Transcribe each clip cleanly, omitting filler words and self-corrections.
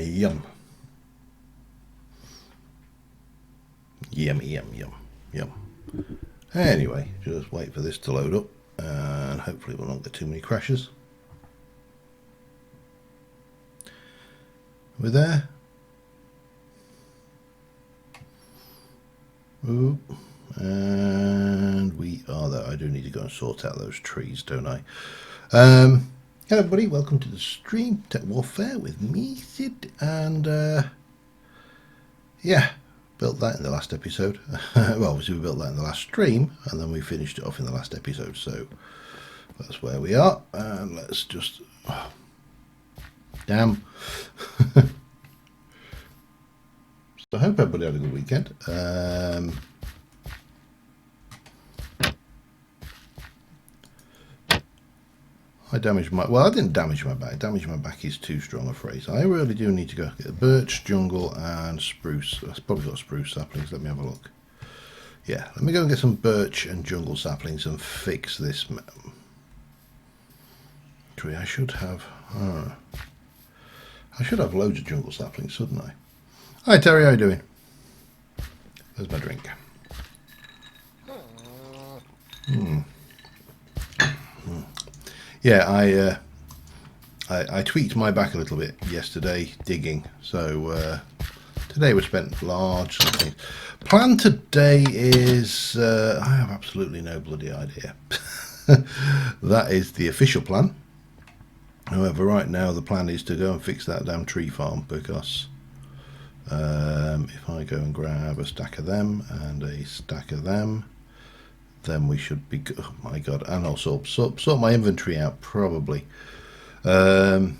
Yum. Yummy, yum, yum, yum. Anyway, just wait for this to load up and hopefully we'll not get too many crashes. We're there. Ooh. And we are there. I do need to go and sort out those trees, don't I? Hello everybody, welcome to the stream, Tech Warfare with me, Sid, and yeah, built that in the last episode. Well, obviously we built that in the last stream, and then we finished it off in the last episode, so that's where we are, and let's just, damn. So I hope everybody had a good weekend. I damaged my, well, I didn't damage my back. Damage my back is too strong a phrase. I really do need to go get birch, jungle, and spruce. I've probably got spruce saplings. Let me have a look. Yeah, let me go and get some birch and jungle saplings and fix this tree. I should have loads of jungle saplings, shouldn't I? Hi Terry, how you doing? There's my drink. Yeah, I tweaked my back a little bit yesterday digging, so today we spent largely. Plan today is I have absolutely no bloody idea. That is the official plan. However, right now the plan is to go and fix that damn tree farm, because if I go and grab a stack of them and a stack of them, then we should be good. Oh my god, and also sort my inventory out probably, and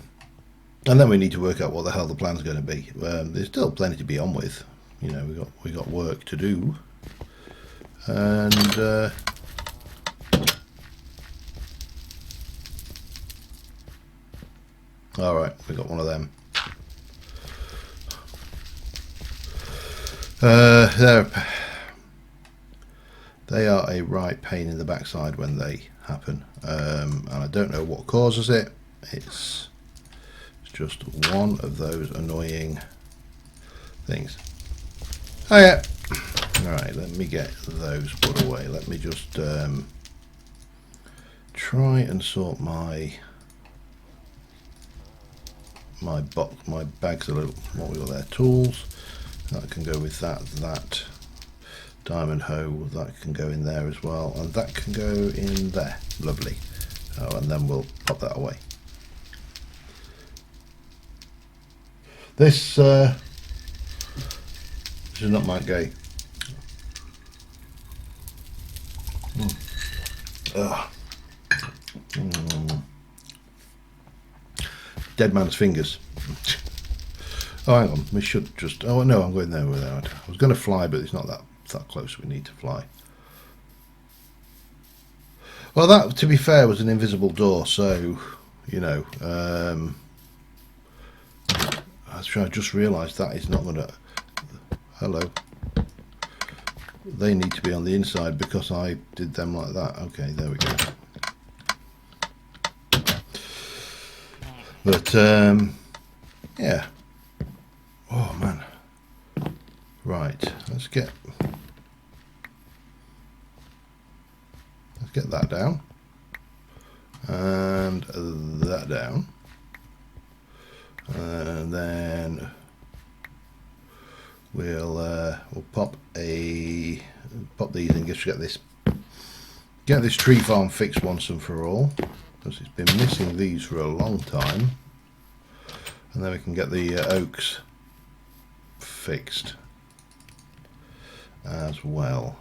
then we need to work out what the hell the plan's going to be. There's still plenty to be on with, you know, we got work to do, and all right, we got one of them. They are a right pain in the backside when they happen, and I don't know what causes it. It's just one of those annoying things. Oh yeah. Alright, let me get those put away. Let me just try and sort my bags a little. What we got there? Tools. That can go with that. Diamond hoe, that can go in there as well, and that can go in there. Lovely. Oh, and then we'll pop that away. This is not my gay. Dead man's fingers. Oh, hang on. We should just. Oh no, I'm going there without. I was going to fly, but it's not that close. We need to fly. Well, that, to be fair, was an invisible door, so you know. I just realised that is not going to. Hello. They need to be on the inside because I did them like that. Okay, there we go. But yeah. Oh man. Right. Let's get that down and that down, and then we'll pop these and just get this tree farm fixed once and for all, because it's been missing these for a long time, and then we can get the oaks fixed as well.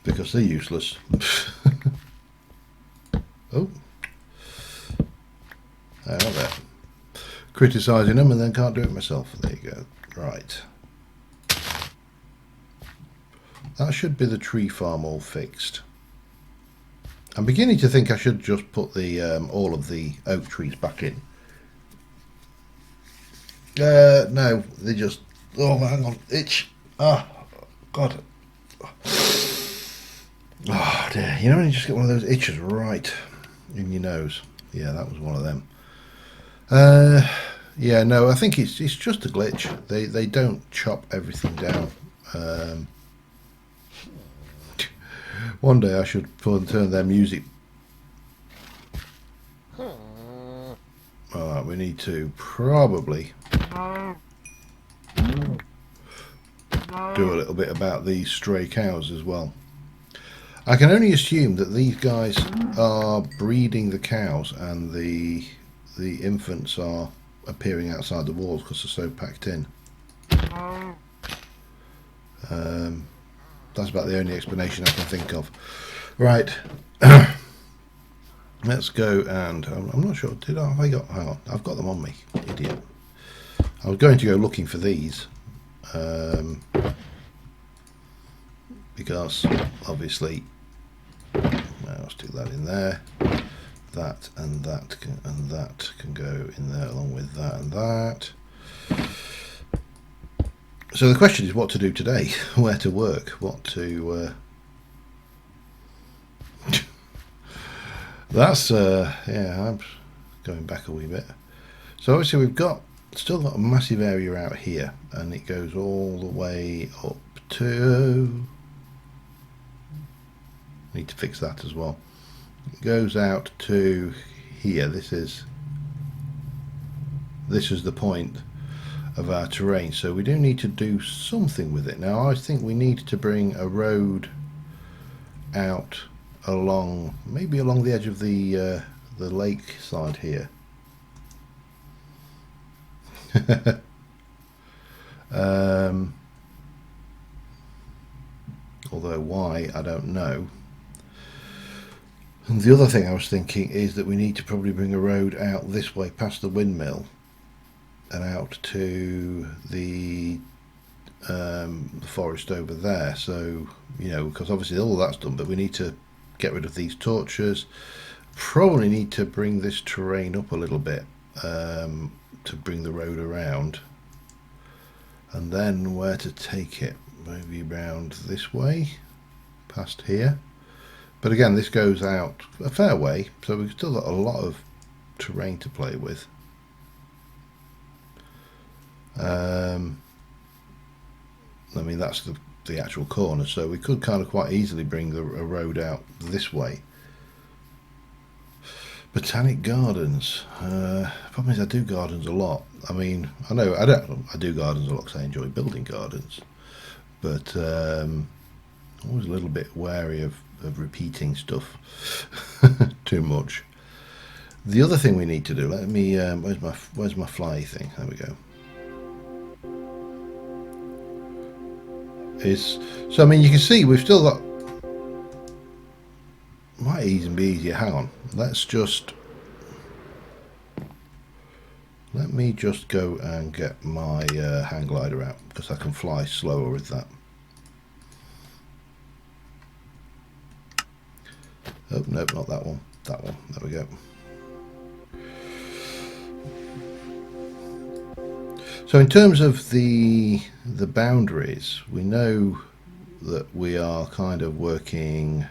Because they're useless. Oh, out there. Criticising them and then can't do it myself. There you go. Right. That should be the tree farm all fixed. I'm beginning to think I should just put the all of the oak trees back in. No, they just. Oh, hang on, itch. Ah, God. Oh dear, you know when you just get one of those itches, right? in your nose. Yeah, that was one of them. Yeah, no, I think it's just a glitch. They don't chop everything down. One day I should turn their music. Alright, we need to probably do a little bit about these stray cows as well. I can only assume that these guys are breeding the cows and the infants are appearing outside the walls because they're so packed in. That's about the only explanation I can think of. Right. Let's go and I'm not sure. Have I got? Hang on, I've got them on me. Idiot. I was going to go looking for these because obviously, let's do that in there. That and that can go in there along with that and that. So the question is what to do today, where to work, what to. That's yeah, I'm going back a wee bit. So obviously we've still got a massive area out here, and it goes all the way up to. Need to fix that as well. It goes out to here. This is the point of our terrain, so we do need to do something with it. Now I think we need to bring a road out along, maybe along the edge of the lake side here. Although why, I don't know. And the other thing I was thinking is that we need to probably bring a road out this way past the windmill and out to the forest over there. So, you know, because obviously all that's done, but we need to get rid of these torches. Probably need to bring this terrain up a little bit to bring the road around. And then where to take it? Maybe round this way, past here. But again, this goes out a fair way, so we've still got a lot of terrain to play with. I mean, that's the actual corner, so we could kind of quite easily bring a road out this way. Botanic gardens. Problem is, I do gardens a lot. I mean, I do gardens a lot because I enjoy building gardens, but always a little bit wary of repeating stuff too much. The other thing we need to do, let me where's my fly thing, there we go, is, so I mean you can see we've still got, might even be easier, hang on, let me just go and get my hang glider out because I can fly slower with that. Oh, nope, not that one. That one. There we go. So in terms of the boundaries, we know that we are kind of working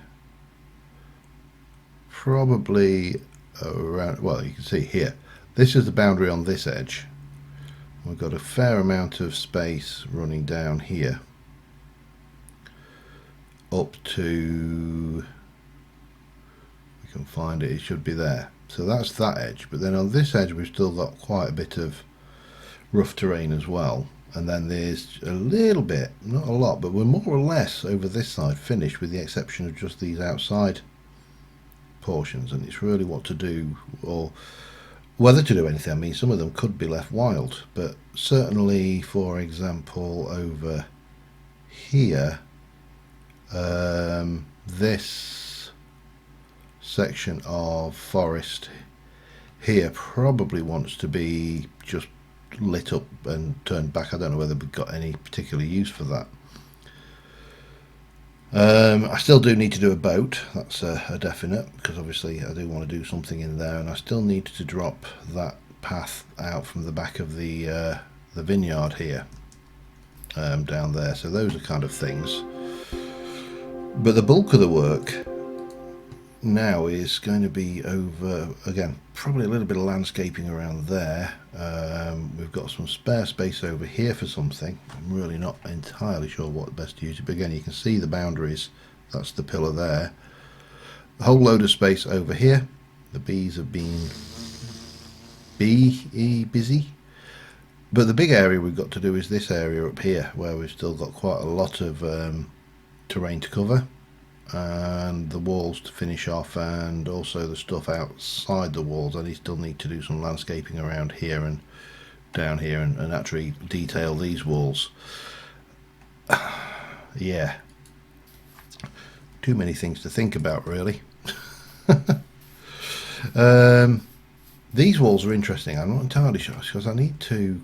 probably around, well, you can see here, this is the boundary on this edge. We've got a fair amount of space running down here up to, can find it, it should be there. So that's that edge, but then on this edge we've still got quite a bit of rough terrain as well, and then there's a little bit, not a lot, but we're more or less over this side finished with the exception of just these outside portions, and it's really what to do or whether to do anything. I mean, some of them could be left wild, but certainly for example over here, this section of forest here probably wants to be just lit up and turned back. I don't know whether we've got any particular use for that. I still do need to do a boat, that's a definite, because obviously I do want to do something in there, and I still need to drop that path out from the back of the vineyard here down there. So those are kind of things, but the bulk of the work now is going to be over, again, probably a little bit of landscaping around there. We've got some spare space over here for something. I'm really not entirely sure what best to use it, but again, you can see the boundaries. That's the pillar there. A whole load of space over here. The bees have been busy. But the big area we've got to do is this area up here, where we've still got quite a lot of terrain to cover, and the walls to finish off, and also the stuff outside the walls. I still need to do some landscaping around here and down here, and actually detail these walls. Yeah, too many things to think about, really. These walls are interesting. I'm not entirely sure, because I need to.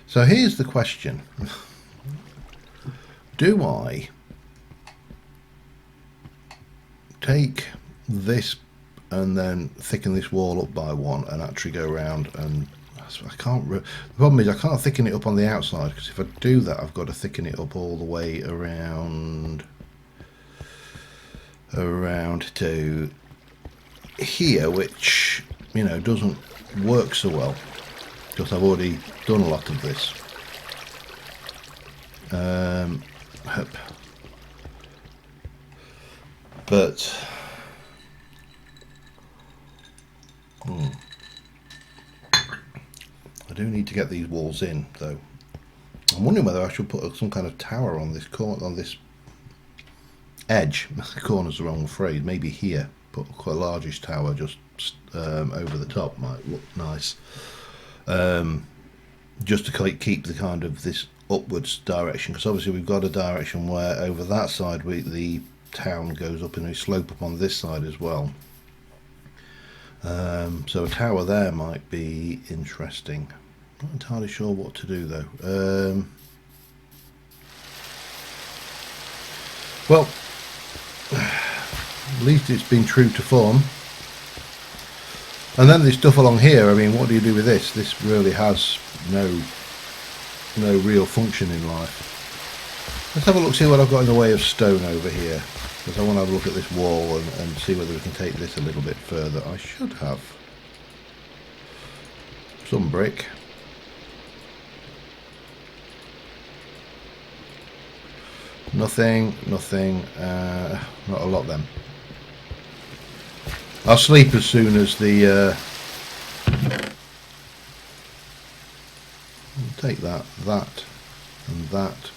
So here's the question. Do I take this and then thicken this wall up by one and actually go around, and I can't. The problem is I can't thicken it up on the outside, because if I do that, I've got to thicken it up all the way around to here, which, you know, doesn't work so well, because I've already done a lot of this. But I do need to get these walls in, though. I'm wondering whether I should put some kind of tower on this corner, on this edge. The corner's the wrong phrase. Maybe here, put quite a largish tower just over the top might look nice. Just to keep the kind of this upwards direction, because obviously we've got a direction where over that side the town goes up in a slope up on this side as well. So a tower there might be interesting. Not entirely sure what to do though. Well, at least it's been true to form. And then this stuff along here, I mean, what do you do with this? This really has no real function in life. Let's have a look, see what I've got in the way of stone over here, because I want to have a look at this wall and see whether we can take this a little bit further. I should have some brick. Nothing, not a lot then. I'll sleep as soon as the take that, and that.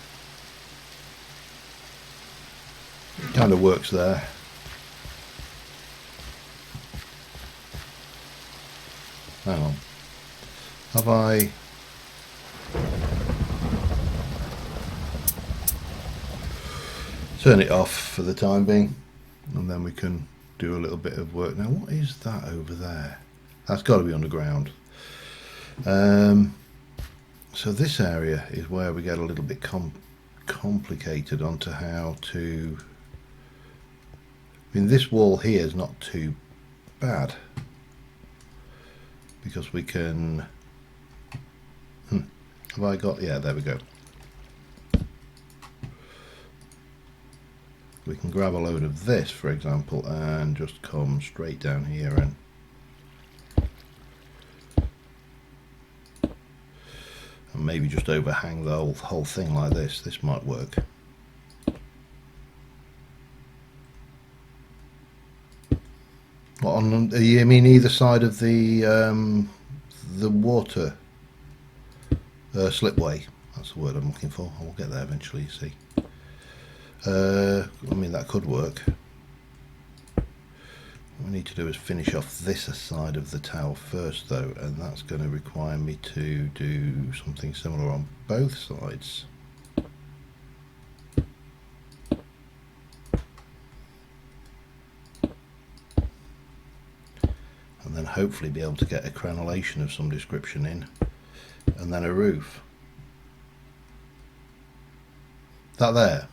It kind of works there. Hang on. Have I? Turn it off for the time being, and then we can do a little bit of work. Now, what is that over there? That's got to be underground. So this area is where we get a little bit complicated onto how to. I mean, this wall here is not too bad, because we can. Have I got? Yeah, there we go. We can grab a load of this, for example, and just come straight down here and maybe just overhang the whole thing like this. This might work. What, on? You mean either side of the water slipway? That's the word I'm looking for. I will get there eventually, you see. I mean, that could work. What we need to do is finish off this side of the tower first, though, and that's going to require me to do something similar on both sides. And then hopefully be able to get a crenellation of some description in, and then a roof. That there.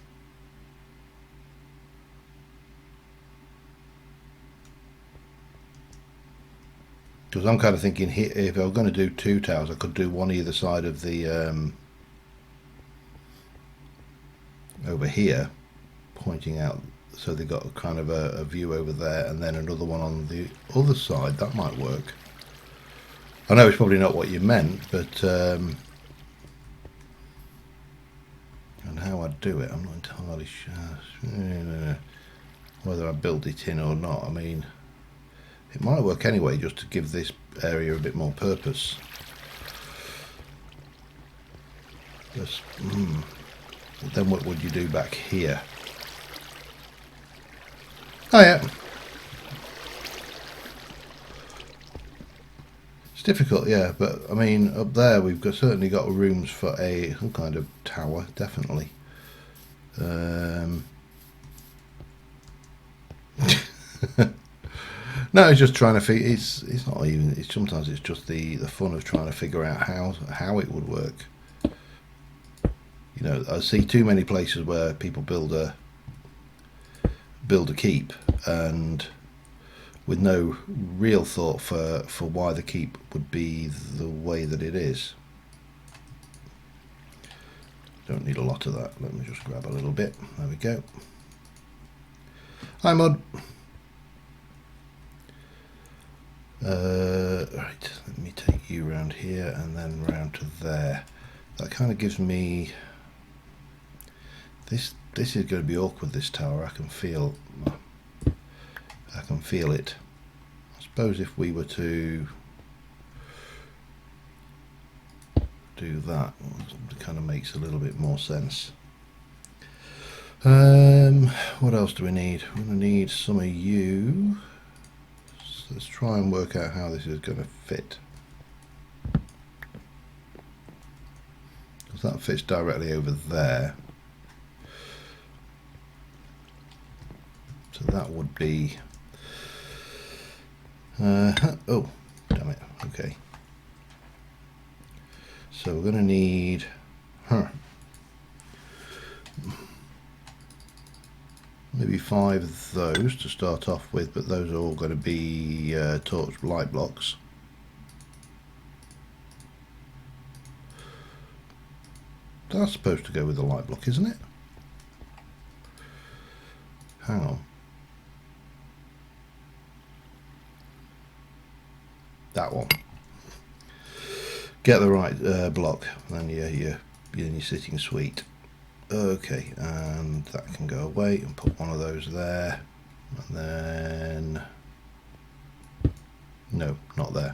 Because I'm kind of thinking here, if I was going to do two towers, I could do one either side of the over here, pointing out so they got kind of a view over there, and then another one on the other side. That might work. I know it's probably not what you meant, but and how I'd do it, I'm not entirely sure whether I build it in or not. I mean, it might work anyway, just to give this area a bit more purpose. Just, but then what would you do back here? Oh yeah. It's difficult, yeah, but I mean, up there we've certainly got rooms for some kind of tower, definitely. No, it's just trying to figure. It's not even. It's sometimes it's just the fun of trying to figure out how it would work. You know, I see too many places where people build a keep, and with no real thought for why the keep would be the way that it is. Don't need a lot of that. Let me just grab a little bit. There we go. Hi, Mud. Right, let me take you round here and then round to there. That kind of gives me this is going to be awkward, this tower. I can feel it. I suppose if we were to do that, it kind of makes a little bit more sense. What else do we need? We're going to need some of you. Let's try and work out how this is going to fit. Because that fits directly over there. So that would be... oh, damn it. Okay. So we're going to need... maybe 5 of those to start off with, but those are all going to be torch light blocks. That's supposed to go with the light block, isn't it? Hang on. That one. Get the right block, and then you're in your sitting suite. Okay, and that can go away, and put one of those there, and then no, not there.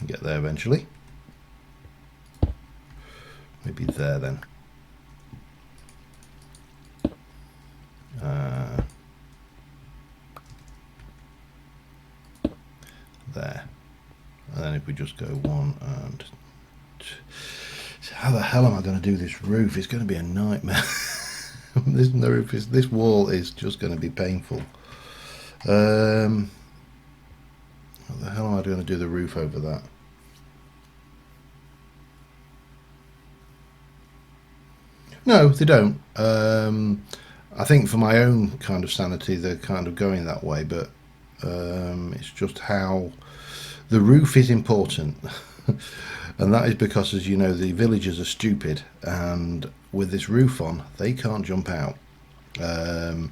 Get there eventually. Maybe there then. There, and then if we just go 1 and how the hell am I going to do this roof? It's going to be a nightmare. This wall is just going to be painful. How the hell am I going to do the roof over that? No, they don't. I think for my own kind of sanity, they're kind of going that way, but it's just how the roof is important. And that is because, as you know, the villagers are stupid, and with this roof on, they can't jump out. The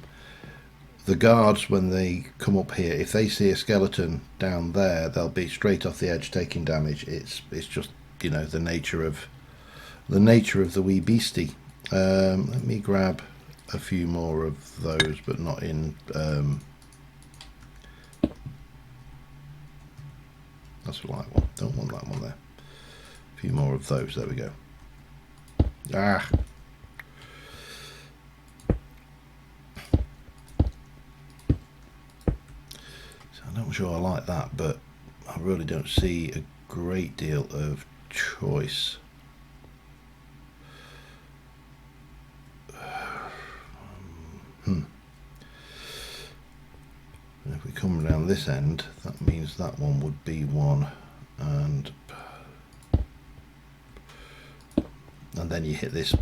guards, when they come up here, if they see a skeleton down there, they'll be straight off the edge taking damage. It's just, you know, the nature of the wee beastie. Let me grab a few more of those, but not in. That's the right one. Don't want that one there. A few more of those. There we go. Ah. So I'm not sure I like that, but I really don't see a great deal of choice. And if we come around this end, that means that one would be 1, and then you hit this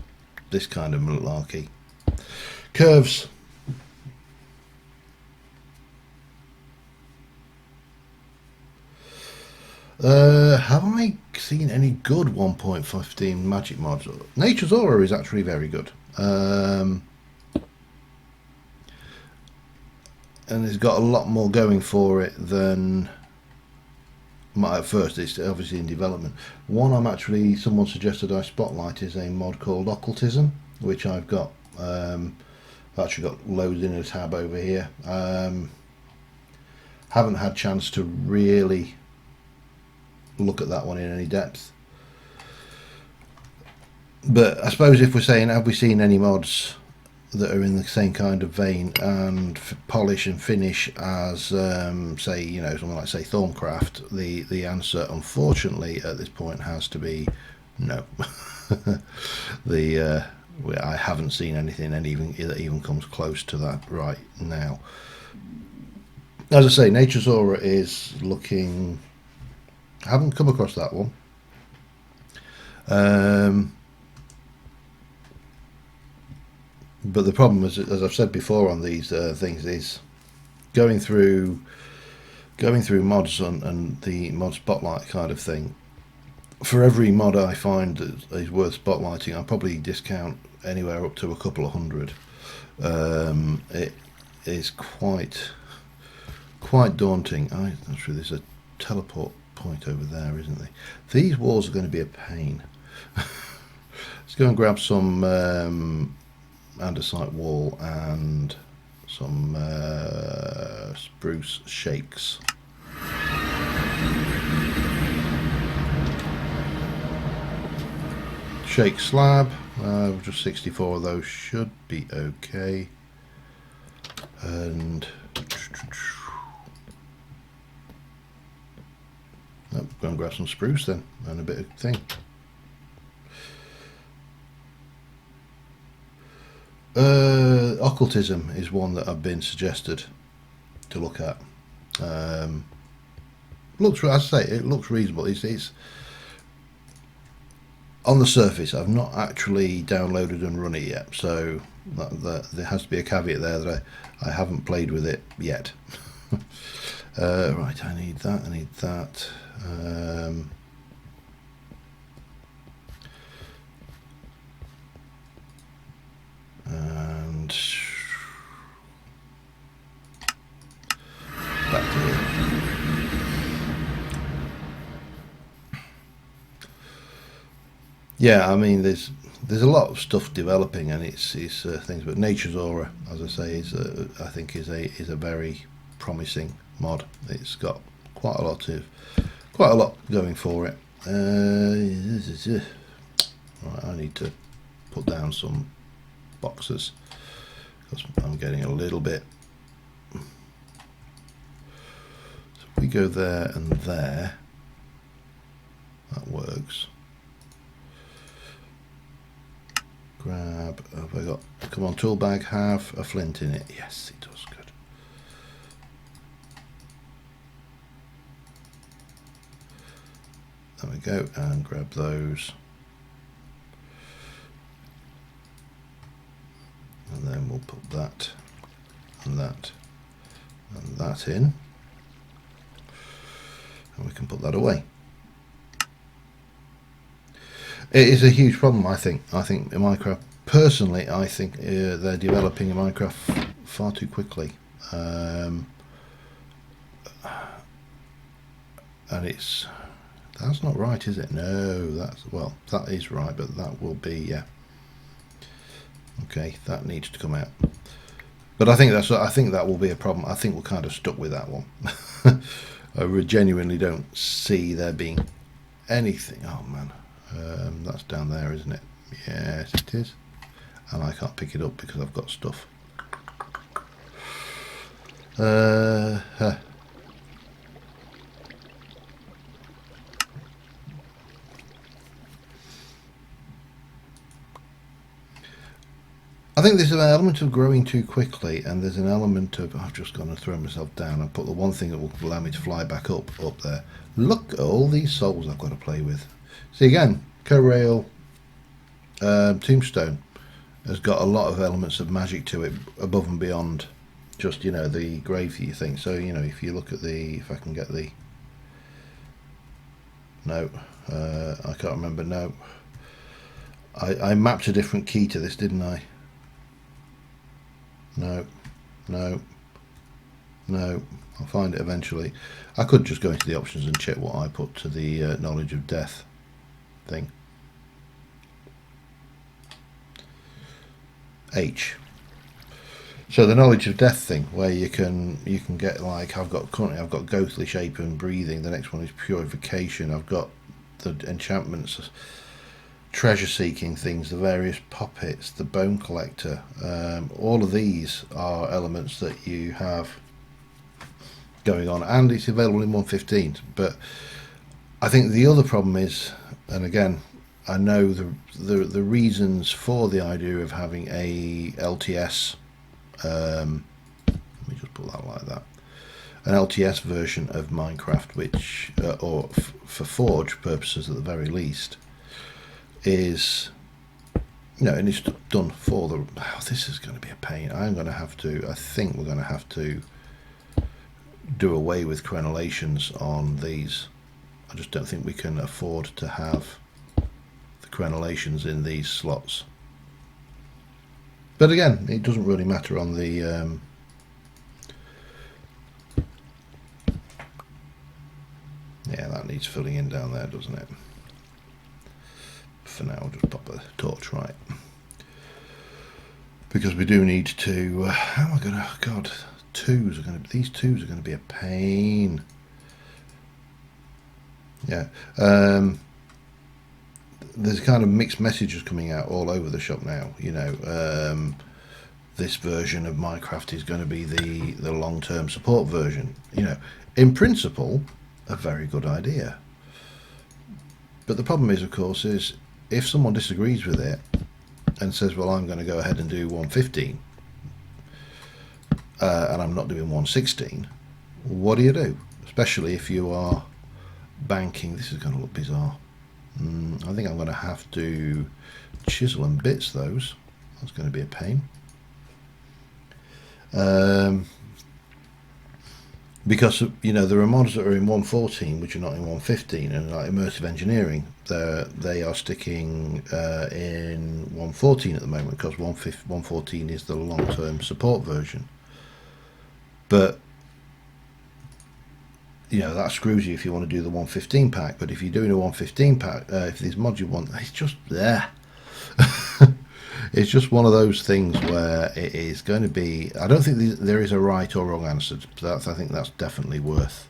kind of malarkey. Curves. Have I seen any good 1.15 magic mods? Nature's Aura is actually very good. and it's got a lot more going for it than at first. It's obviously in development. One someone suggested I spotlight is a mod called Occultism, which I've got. I've actually got loads in a tab over here. Haven't had chance to really look at that one in any depth. But I suppose if we're saying, have we seen any mods that are in the same kind of vein and polish and finish as, say, you know, something like, say, Thorncraft? The answer, unfortunately, at this point has to be no. I haven't seen anything that even comes close to that right now. As I say, Nature's Aura is looking. I haven't come across that one. But the problem is, as I've said before on these things, is going through mods and the mod spotlight kind of thing. For every mod I find that is worth spotlighting, I'll probably discount anywhere up to a couple of hundred. It is quite daunting. Actually, there's a teleport point over there, isn't there? These walls are going to be a pain. Let's go and grab some andesite wall and some spruce shakes. Shake slab, just 64 of those should be okay. And go and grab some spruce then, and a bit of thing. Occultism is one that I've been suggested to look at. Looks, as I say, it looks reasonable. It's on the surface. I've not actually downloaded and run it yet, so there has to be a caveat there that I haven't played with it yet. Right, I need that. I need that. And back to here. Yeah, I mean, there's a lot of stuff developing, and it's things. But Nature's Aura, as I say, I think is a very promising mod. It's got quite a lot going for it. Right, I need to put down some boxes because I'm getting a little bit. So if we go there and there, that works. Grab, have I got, come on, tool bag, have a flint in it. Yes, it does, good. There we go, and grab those. And then we'll put that and that and that in. And we can put that away. It is a huge problem, I think. I think in Minecraft, personally, I think they're developing in Minecraft far too quickly. And that's not right, is it? No, well, that is right, but that will be, yeah. Okay, that needs to come out. But I think that will be a problem. I think we're kind of stuck with that one. I genuinely don't see there being anything. Oh man. That's down there, isn't it? Yes, it is. And I can't pick it up because I've got stuff. I think there's an element of growing too quickly, and there's an element of I've just gone and thrown myself down and put the one thing that will allow me to fly back up there. Look at all these souls I've got to play with. See, again, Co-Rail Tombstone has got a lot of elements of magic to it above and beyond just, you know, the grave that you think. So, you know, if you look at if I can get the, no, I can't remember, no. I mapped a different key to this, didn't I? No, no. No, I'll find it eventually. I could just go into the options and check what I put to the knowledge of death thing. H. So the knowledge of death thing, where you can get, like, currently I've got ghostly shape and breathing. The next one is purification. I've got the enchantments, treasure seeking things, the various puppets, the bone collector. All of these are elements that you have going on, and it's available in 1.15. But I think the other problem is, and again, I know the reasons for the idea of having a LTS. Let me just put that like that. An LTS version of Minecraft, which, or for Forge purposes at the very least, is, you know, and it's done for the. Oh, this is going to be a pain. I'm going to have to. I think we're going to have to do away with crenellations on these. I just don't think we can afford to have the crenellations in these slots. But again, it doesn't really matter on the yeah, that needs filling in down there, doesn't it? For now, I'll just pop a torch right, because we do need to. How am I gonna? God, these twos are gonna be a pain. Yeah. There's kind of mixed messages coming out all over the shop now. You know, this version of Minecraft is going to be the long-term support version. You know, in principle, a very good idea. But the problem is, of course, is if someone disagrees with it and says, well, I'm going to go ahead and do 1.15 and I'm not doing 1.16, what do? Especially if you are banking. This is going to look bizarre. I think I'm going to have to chisel and bits those. That's going to be a pain. Because, you know, there are mods that are in 1.14 which are not in 1.15, and like immersive engineering, they are sticking in 1.14 at the moment, because 1.14 is the long-term support version. But you know, that screws you if you want to do the 1.15 pack. But if you're doing a 1.15 pack, if there's mods you want, it's just there. It's just one of those things where it is going to be. I don't think there is a right or wrong answer. I think that's definitely worth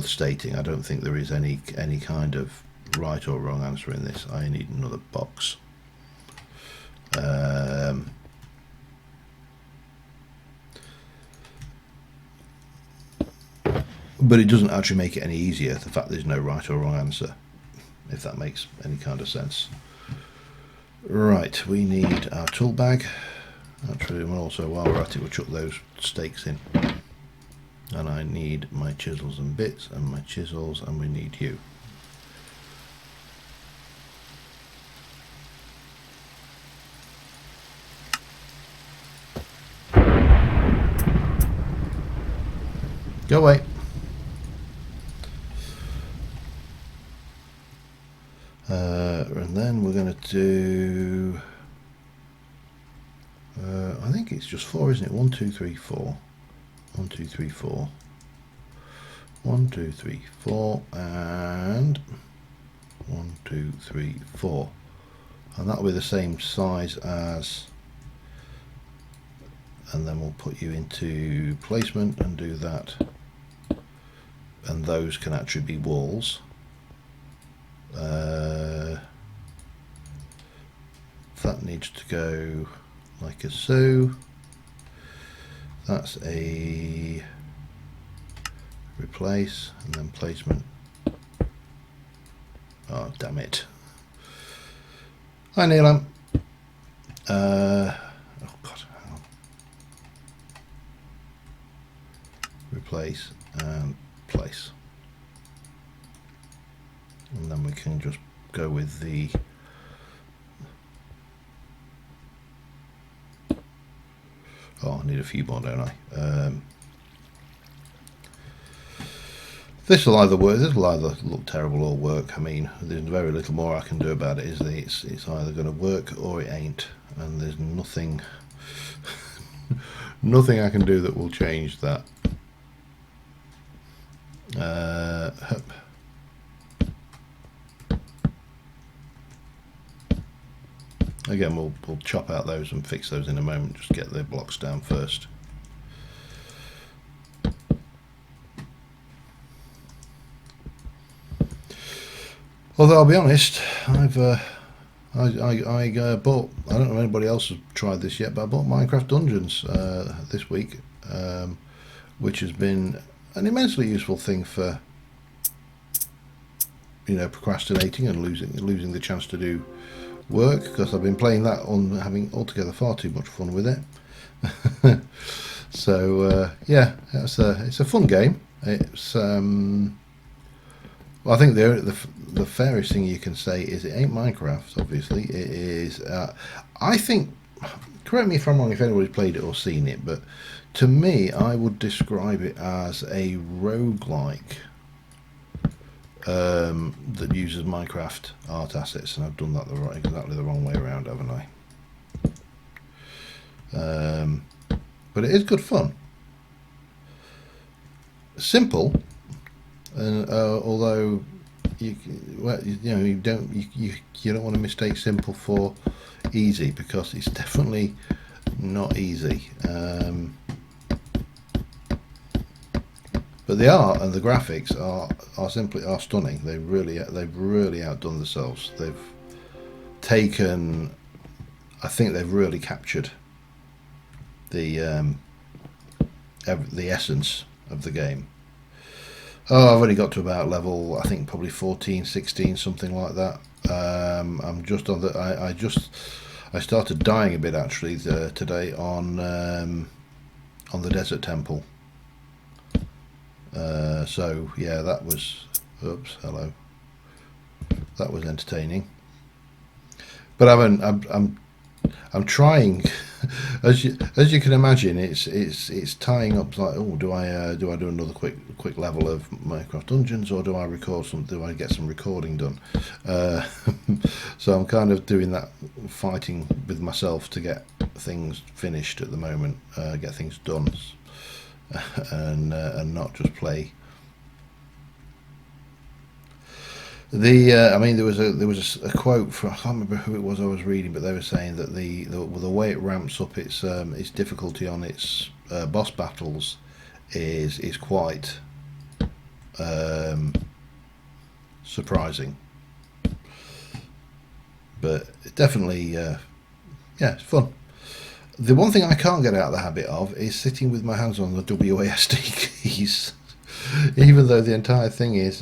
stating. I don't think there is any kind of right or wrong answer in this. I need another box. But it doesn't actually make it any easier, the fact there's no right or wrong answer, if that makes any kind of sense. Right, we need our tool bag. Actually, and also while we're at it, we'll chuck those stakes in. And I need my chisels and bits, and my chisels, and we need you. Go away. And then we're going to do, I think it's just 4, isn't it? 1, 2, 3, 4. 1, 2, 3, 4. 1, 2, 3, 4, and 1, 2, 3, 4. And that'll be the same size as, and then we'll put you into placement and do that. And those can actually be walls. That needs to go like a so. That's a replace, and then placement. Oh, damn it. Hi, Neelam. Oh God, hang on. Replace and place. And then we can just go with the I need a few more, don't I? This will either work, this will either look terrible or work. I mean, there's very little more I can do about it, is there? It's either going to work or it ain't, and there's nothing Nothing I can do that will change that. Again, we'll chop out those and fix those in a moment. Just get the blocks down first. Although I'll be honest, I bought. I don't know if anybody else has tried this yet, but I bought Minecraft Dungeons this week, which has been an immensely useful thing for, you know, procrastinating and losing the chance to do work, because I've been playing that on having altogether far too much fun with it. So yeah, it's a fun game. It's well, I think the fairest thing you can say is it ain't Minecraft. Obviously, it is. I think. Correct me if I'm wrong. If anybody's played it or seen it, but to me, I would describe it as a roguelike that uses Minecraft art assets, and I've done that exactly the wrong way around, haven't I? But it is good fun. Simple. And although you know you don't want to mistake simple for easy, because it's definitely not easy. But the art and the graphics are stunning. They've really outdone themselves. They've taken, I think they've really captured the essence of the game. Oh, I've only got to about level, I think probably 14, 16, something like that. I'm just on the. I started dying a bit actually today on the Desert Temple. So yeah, that was. Oops, hello. That was entertaining. But I'm trying. As you can imagine, it's tying up like, oh, do I do another quick level of Minecraft Dungeons, or do I get some recording done? So I'm kind of doing that, fighting with myself to get things finished at the moment, get things done, and not just play. I mean, there was a quote from, I can't remember who it was I was reading, but they were saying that the way it ramps up its difficulty on its boss battles is quite surprising. But definitely, yeah, it's fun. The one thing I can't get out of the habit of is sitting with my hands on the WASD keys, even though the entire thing is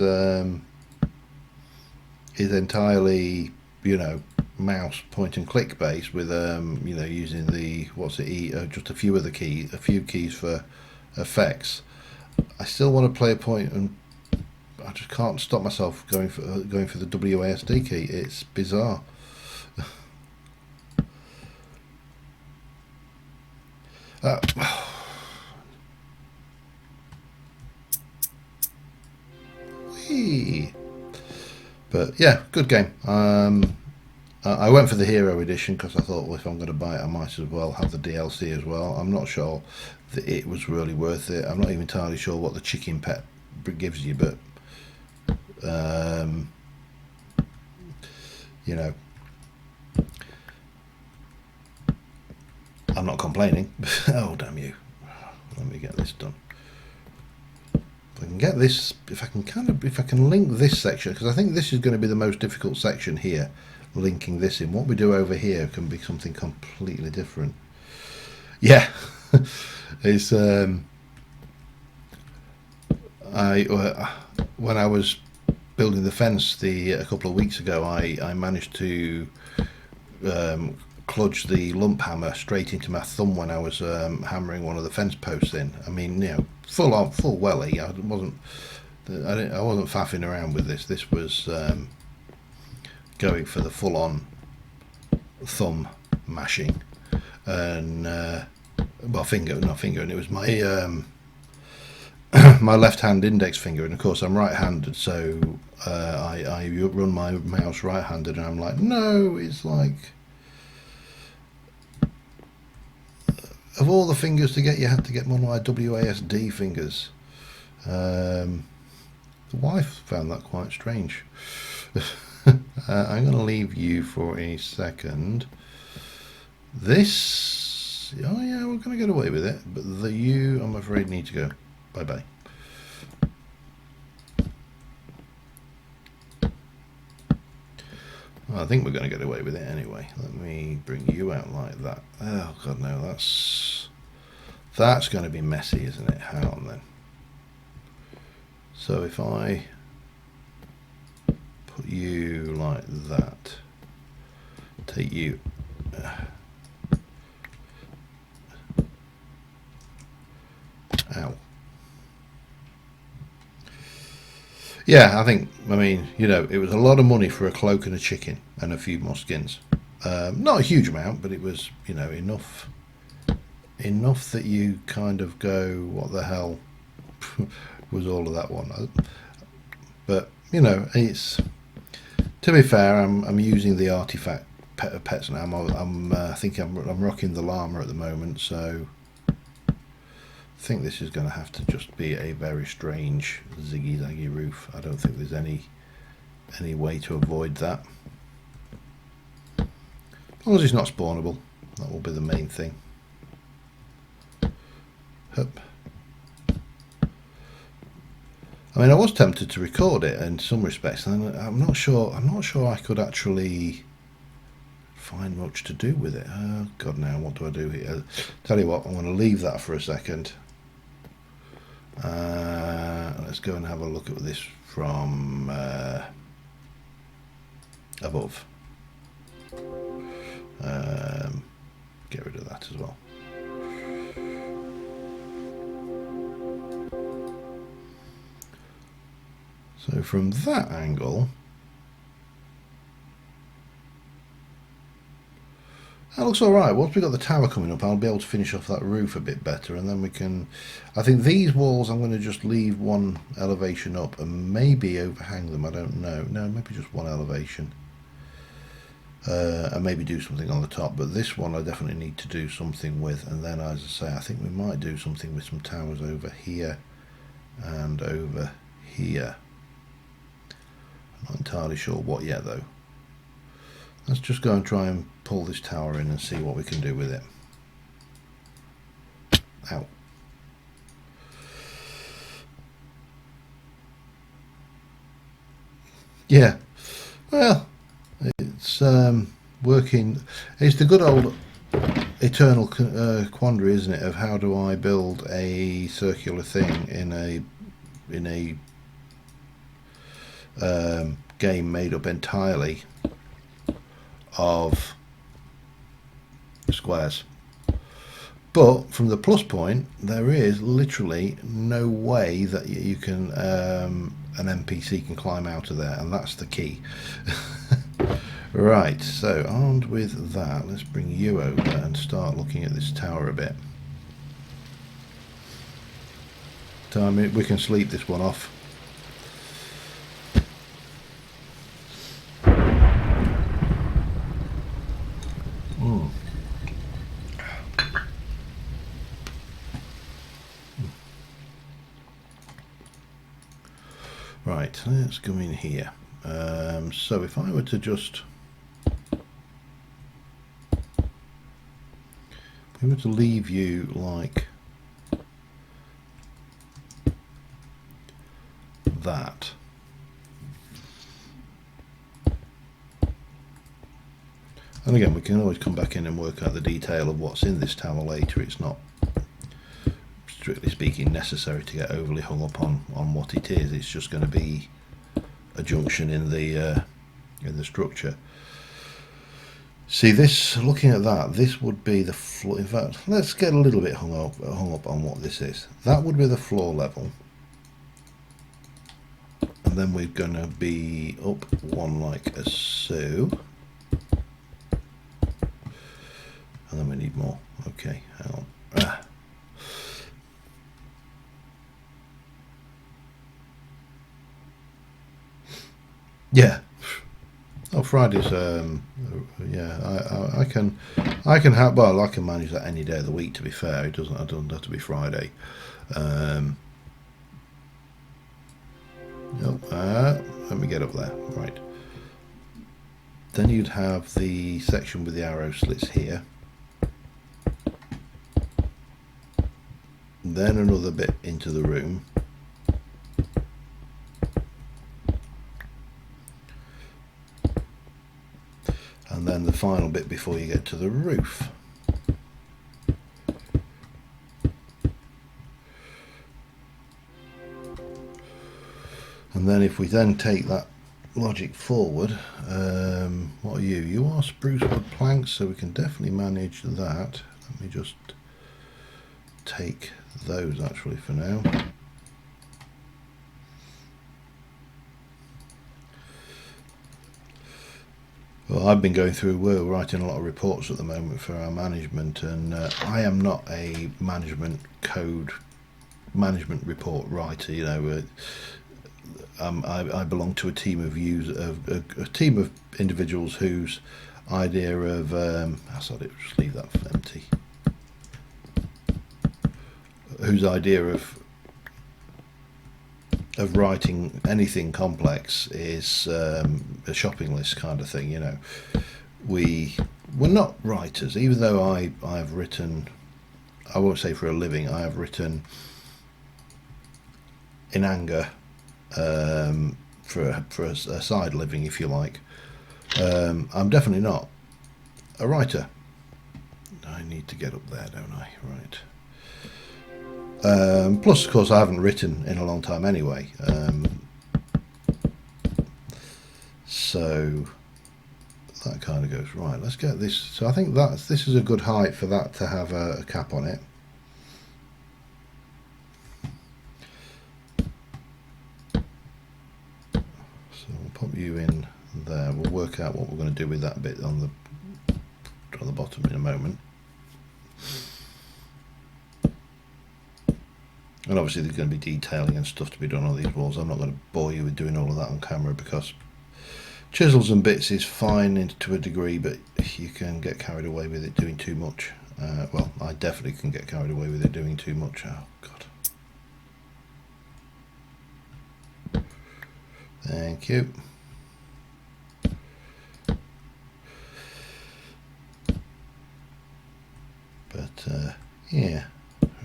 entirely, you know, mouse point and click based, with you know, using the just a few keys for effects. I still want to play a point, and I just can't stop myself going for the WASD key. It's bizarre. Whee! But yeah, good game. I went for the Hero Edition because I thought, well, if I'm going to buy it, I might as well have the DLC as well. I'm not sure that it was really worth it. I'm not even entirely sure what the chicken pet gives you, but you know, I'm not complaining. Oh, damn you! Let me get this done. If I can get this, if I can link this section, because I think this is going to be the most difficult section here, linking this in. What we do over here can be something completely different. Yeah, it's when I was building the fence a couple of weeks ago, I managed to cludge the lump hammer straight into my thumb when I was hammering one of the fence posts in. I mean, you know, full welly. I wasn't faffing around with this. This was going for the full-on thumb mashing, and well, not finger, and it was my my left hand index finger, and of course I'm right-handed, so I run my mouse right-handed, and I'm like, no, it's like of all the fingers to get, you had to get one of my WASD fingers. The wife found that quite strange. I'm going to leave you for a second. This, oh yeah, we're going to get away with it, but the you, I'm afraid, need to go. Bye bye. I think we're going to get away with it anyway. Let me bring you out like that. Oh god, no, that's going to be messy, isn't it? Hang on then. So if I put you like that, take you ow. Yeah, I mean, you know, it was a lot of money for a cloak and a chicken and a few more skins. Not a huge amount, but it was, you know, enough that you kind of go, what the hell was all of that one? But you know, it's, to be fair, I'm using the artifact pets now. I think I'm rocking the llama at the moment, so I think this is going to have to just be a very strange ziggy zaggy roof. I don't think there's any way to avoid that. As long as it's not spawnable, that will be the main thing. Hup. I mean, I was tempted to record it in some respects, and I'm not sure I could actually find much to do with it. Oh god, now what do I do here? Tell you what, I'm going to leave that for a second. Let's go and have a look at this from above. Get rid of that as well. So from that angle, that looks alright. Once we've got the tower coming up, I'll be able to finish off that roof a bit better, and then we can, I think these walls I'm going to just leave one elevation up and maybe overhang them, I don't know. No, maybe just one elevation. And maybe do something on the top, but this one I definitely need to do something with, and then, as I say, I think we might do something with some towers over here and over here. I'm not entirely sure what yet though. Let's just go and try and pull this tower in and see what we can do with it. Ow. Yeah, well, it's working. It's the good old eternal quandary, isn't it, of how do I build a circular thing in a game made up entirely of squares. But from the plus point, there is literally no way that you can an NPC can climb out of there, and that's the key. Right, so armed with that, let's bring you over and start looking at this tower a bit. So I mean, we can sleep this one off. Right, let's go in here. So if I were to just, if we were to leave you like that, and again we can always come back in and work out the detail of what's in this tower later. It's not, strictly speaking, necessary to get overly hung up on what it is. It's just going to be a junction in the structure. See, this, looking at that, this would be the floor. In fact, let's get a little bit hung up on what this is. That would be the floor level, and then we're going to be up one like so, and then we need more. Okay, hang on. Yeah, Oh, Fridays. Yeah, I can have. Well, I can manage that any day of the week. To be fair, it doesn't. I don't have to be Friday. Um, oh, let me get up there. Right. Then you'd have the section with the arrow slits here. Then another bit into the room. And then the final bit before you get to the roof. And then if we then take that logic forward, what are you? You are spruce wood planks, so we can definitely manage that. Let me just take those actually for now. Well, I've been going through, we're writing a lot of reports at the moment for our management, and I am not a management report writer. You know, I belong to a team of a team of individuals whose idea of sorry, just leave that empty. Whose idea of writing anything complex is a shopping list kind of thing. You know, we're not writers, even though I've written, I won't say for a living, I have written in anger for a side living, if you like. I'm definitely not a writer. I need to get up there, don't I? Right. Plus, of course, I haven't written in a long time anyway. So that kind of goes right. Let's get this. So I think this is a good height for that to have a cap on it. So we'll pop you in there. We'll work out what we're going to do with that bit on the bottom in a moment. And obviously there's going to be detailing and stuff to be done on these walls. I'm not going to bore you with doing all of that on camera because chisels and bits is fine to a degree, but you can get carried away with it doing too much. Well, I definitely can get carried away with it doing too much. Oh, God. Thank you. But, yeah.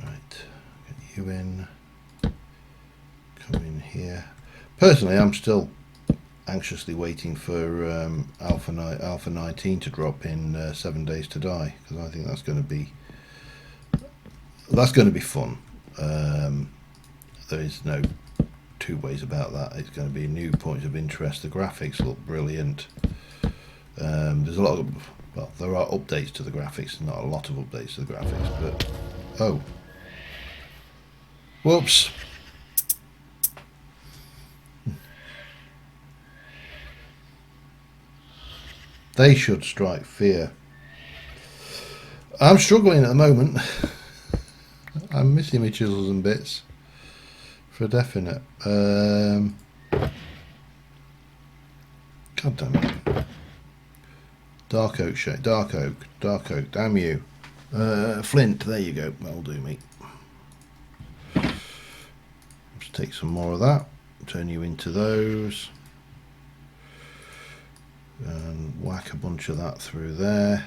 Right. Get you in. Come in here. Personally, I'm still anxiously waiting for Alpha 19 to drop in 7 Days to Die, because I think that's going to be fun. There is no two ways about that. It's going to be new points of interest. The graphics look brilliant. There's a lot of, well, there are updates to the graphics, not a lot of updates to the graphics, but oh, whoops. They should strike fear. I'm struggling at the moment. I'm missing my chisels and bits for definite. God damn it. Dark oak shape, dark oak, damn you. Flint, there you go, that'll do me. Just take some more of that, turn you into those. And whack a bunch of that through there.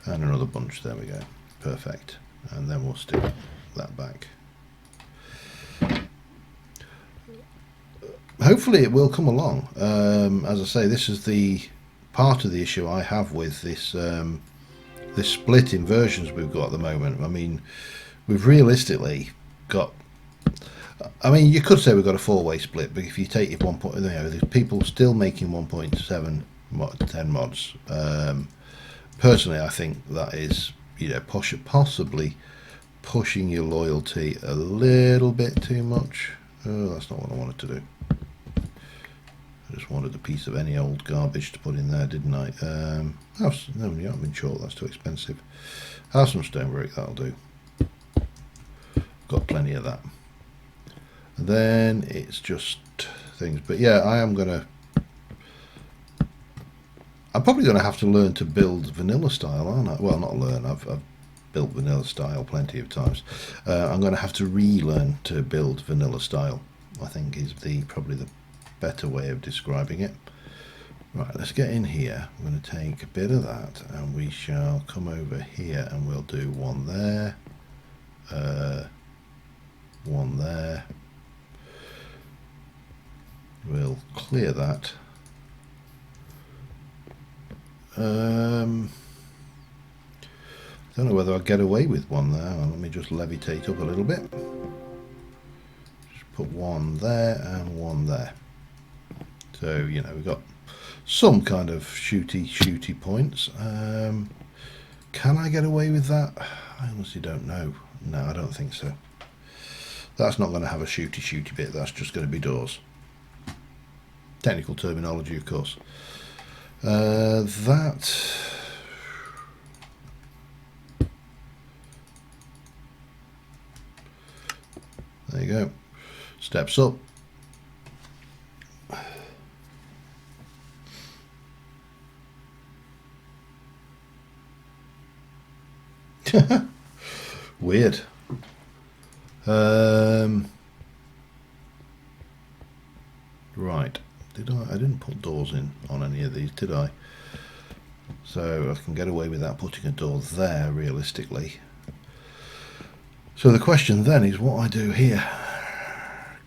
And another bunch, there we go. Perfect. And then we'll stick that back. Hopefully it will come along. As I say, this is the part of the issue I have with this this split in versions we've got at the moment. I mean, we've realistically got, I mean, you could say we've got a four-way split, but if you take it 1 point, you know, there's people still making 1.7 10 mods. Personally, I think that is, you know, possibly pushing your loyalty a little bit too much. Oh, that's not what I wanted to do. I just wanted a piece of any old garbage to put in there, didn't I? No, you haven't been short, that's too expensive. Have some stonework, that'll do. Got plenty of that. And then it's just things. But yeah, I am going to I'm probably going to have to learn to build vanilla style, aren't I? Well, not learn. I've built vanilla style plenty of times. I'm going to have to relearn to build vanilla style, I think is probably the better way of describing it. Right, let's get in here. I'm going to take a bit of that and we shall come over here and we'll do one there, one there. We'll clear that. I don't know whether I'll get away with one there. Let me just levitate up a little bit. Just put one there and one there. So, you know, we've got some kind of shooty points. Can I get away with that? I honestly don't know. No, I don't think so. That's not going to have a shooty bit. That's just going to be doors. Technical terminology, of course. That... There you go. Steps up. Weird. Right. I didn't put doors in on any of these, did I? So I can get away without putting a door there, realistically. So the question then is what I do here.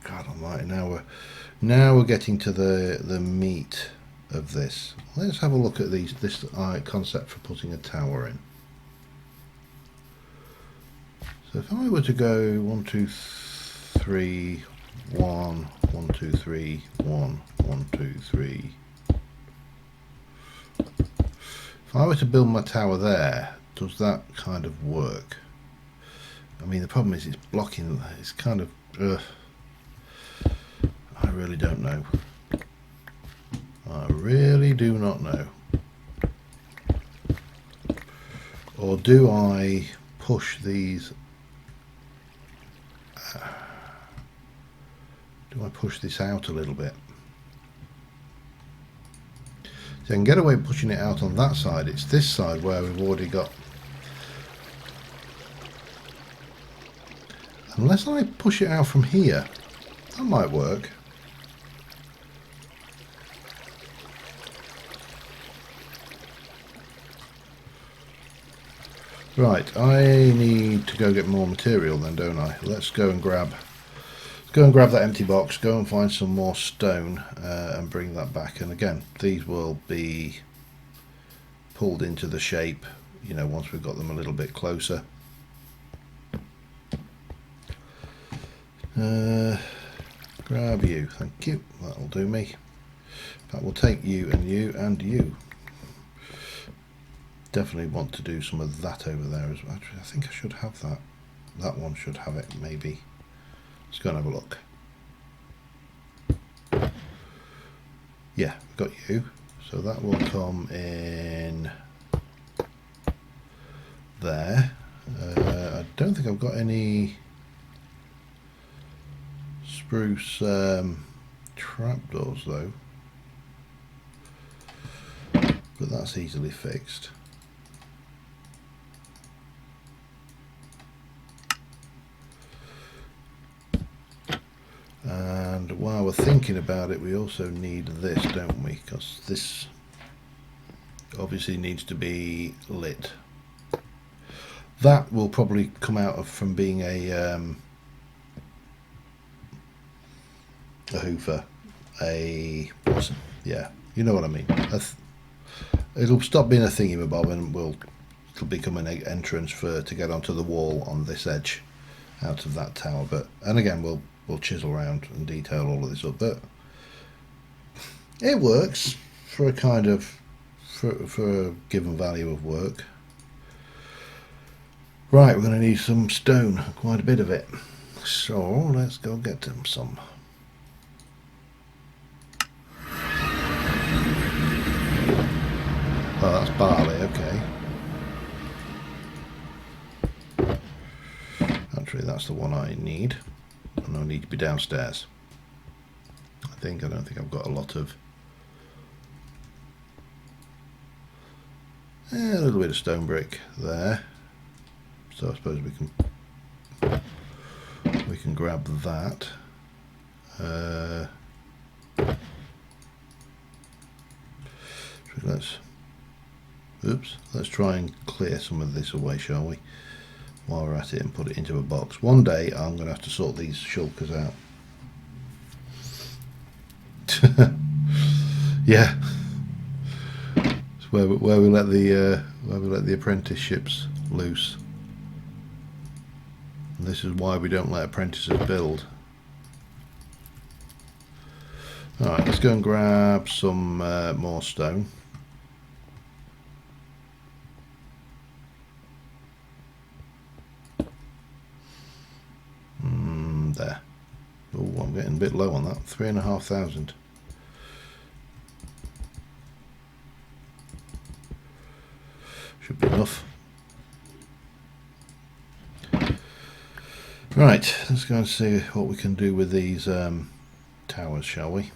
God almighty, now we're getting to the meat of this. Let's have a look at this concept for putting a tower in. So if I were to go 1, 2, 3, 1, 1, 2, 3, 1, 1, 2, 3. If I were to build my tower there, does that kind of work? I mean, the problem is it's blocking. It's kind of. I really don't know. I really do not know. Or do I push these? Do I push this out a little bit? So I can get away pushing it out on that side. It's this side where we've already got. Unless I push it out from here, that might work. Right, I need to go get more material then, don't I? Let's go and grab that empty box, go and find some more stone and bring that back. And again, these will be pulled into the shape, you know, once we've got them a little bit closer. Grab you, thank you, that'll do me. That will take you and you and you. Definitely want to do some of that over there as well. Actually, I think I should have that. That one should have it, maybe. Let's go and have a look. Yeah, got you. So that will come in there. I don't think I've got any spruce trapdoors though. But that's easily fixed. And while we're thinking about it, we also need this, don't we? Because this obviously needs to be lit. That will probably come out of from being a hoofer, yeah, you know what I mean. It'll stop being a thingy-mabob and it'll become an entrance to get onto the wall on this edge out of that tower. But and again, we'll chisel around and detail all of this up, but it works for a kind of for a given value of work. Right, we're going to need some stone, quite a bit of it, so let's go get them some. Oh, that's barley, okay. Actually, that's the one I need. And I need to be downstairs. I don't think I've got a lot of. A little bit of stone brick there. So I suppose we can grab that. Let's try and clear some of this away, shall we? While we're at it, and put it into a box. One day I'm going to have to sort these shulkers out. Yeah, it's where we let the apprenticeships loose. And this is why we don't let apprentices build. All right, let's go and grab some more stone. There. Oh, I'm getting a bit low on that. 3,500. Should be enough. Right, let's go and see what we can do with these towers, shall we?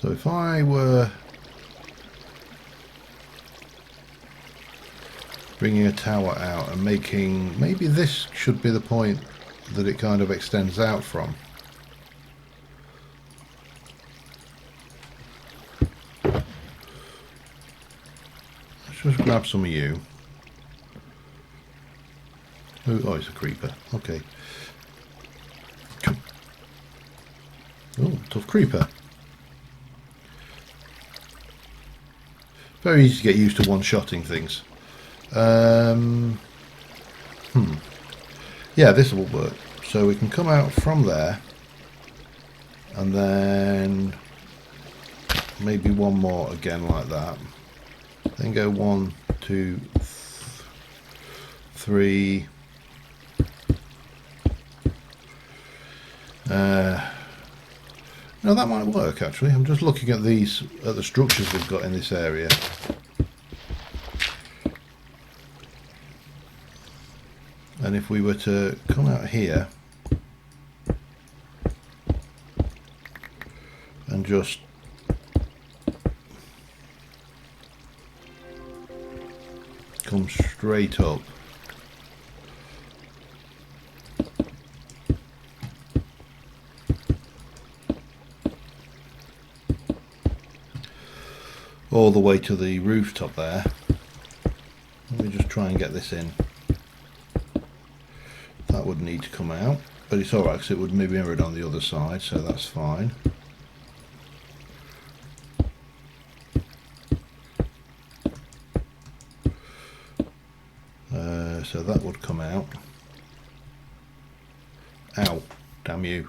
So if I were bringing a tower out and making, maybe this should be the point that it kind of extends out from. Let's just grab some of you. Oh, it's a creeper. Okay. Oh, tough creeper. Very easy to get used to one-shotting things. Yeah, this will work. So we can come out from there, and then maybe one more again like that. Then go 1, 2, 3. No, that might work actually. I'm just looking at the structures we've got in this area. And if we were to come out here and just come straight up, all the way to the rooftop there. Let me just try and get this in. That would need to come out, but it's alright because it would be mirrored on the other side, so that's fine. So that would come out. Ow, damn you.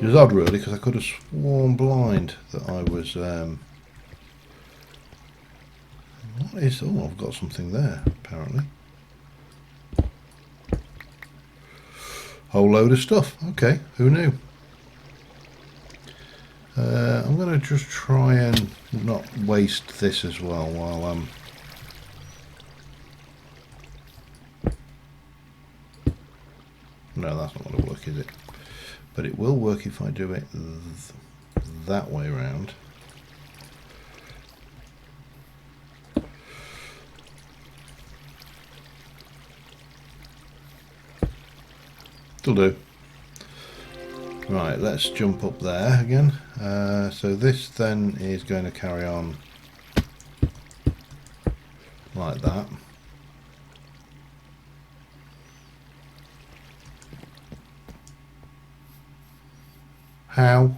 It was odd really, because I could have sworn blind that I was what is, oh, I've got something there apparently. Whole load of stuff. Okay, who knew? I'm going to just try and not waste this as well while I'm no, that's not going to work, is it? But it will work if I do it that way around. It'll do. Right, let's jump up there again. So this then is going to carry on like that. How?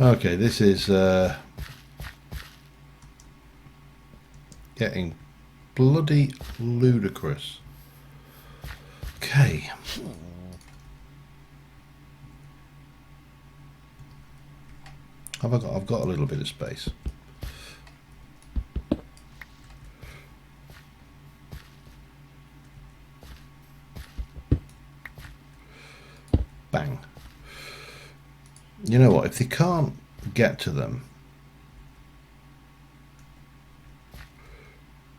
Okay, this is getting bloody ludicrous. Okay. I've got a little bit of space. You know what? If they can't get to them,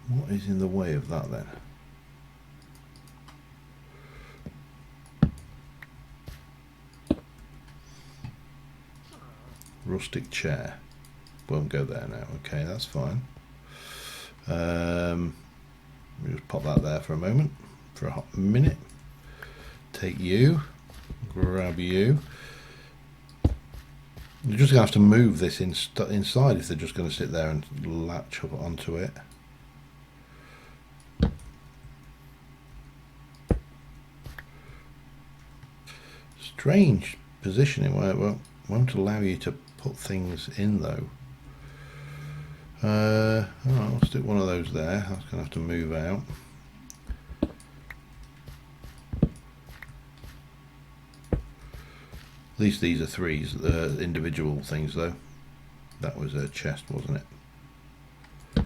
what is in the way of that then? Rustic chair. Won't go there now. Okay, that's fine. We just pop that there for a moment, for a hot minute. Take you, grab you. You're just going to have to move this inside if they're just going to sit there and latch up onto it. Strange positioning where it won't allow you to put things in though. I'll stick one of those there. That's going to have to move out. At least these are threes, individual things though. That was a chest, wasn't it?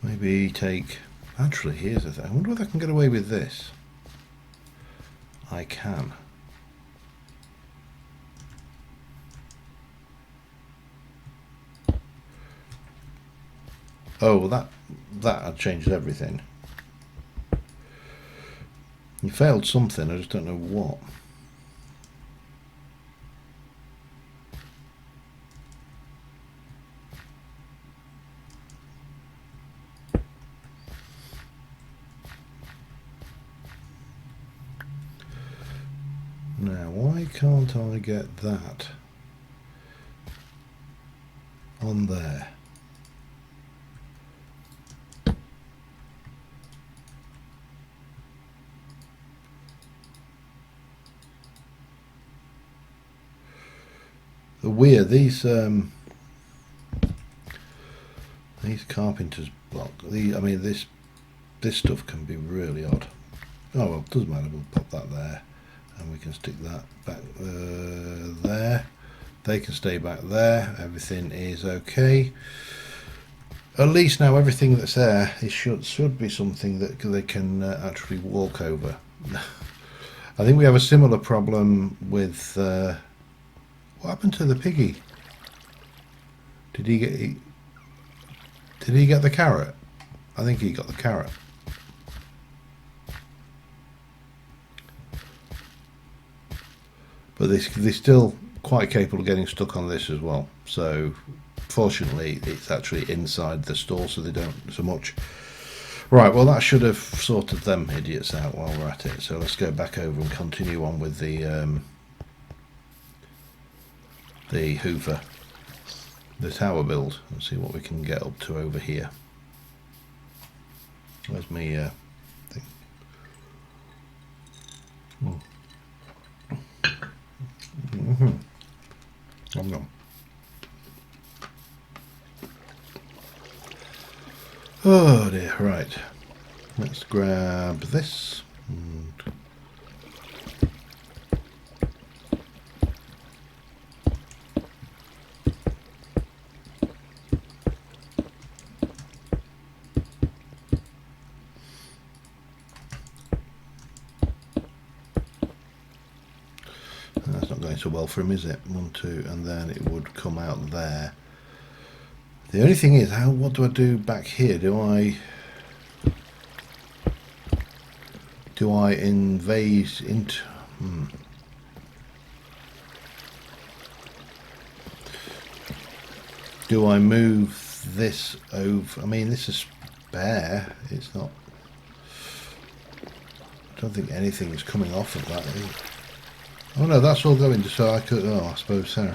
Maybe take... Actually, here's the thing. I wonder whether I can get away with this. I can. Oh, well that changes everything. You failed something, I just don't know what. Now, why can't I get that on there? The weird, these carpenter's block. I mean, this stuff can be really odd. Oh well, doesn't matter. We'll pop that there, and we can stick that back there. They can stay back there. Everything is okay. At least now everything that's there is should be something that they can actually walk over. I think we have a similar problem with. What happened to the piggy? Did he get the carrot? I think he got the carrot. But they're still quite capable of getting stuck on this as well. So fortunately it's actually inside the store, so they don't so much. Right, well that should have sorted them idiots out while we're at it. So let's go back over and continue on with the Hoover, the tower build, and see what we can get up to over here. Where's me thing? I'm gone. Oh dear, right. Let's grab this. That's not going so well for him, is it? 1, 2, and then it would come out there. The only thing is, what do I do back here? Do I invade into? Do I move this over? I mean, this is spare. It's not. I don't think anything's coming off of that. Oh no, that's all going. So I could. Oh, I suppose so.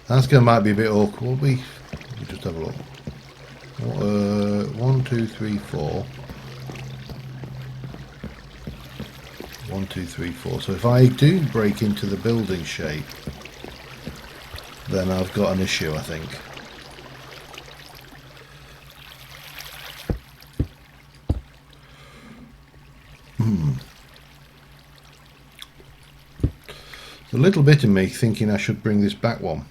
That's going might be a bit awkward. We just have a look. 1, 2, 3, 4. 1, 2, 3, 4. So if I do break into the building shape, then I've got an issue, I think. There's a little bit in me thinking I should bring this back one.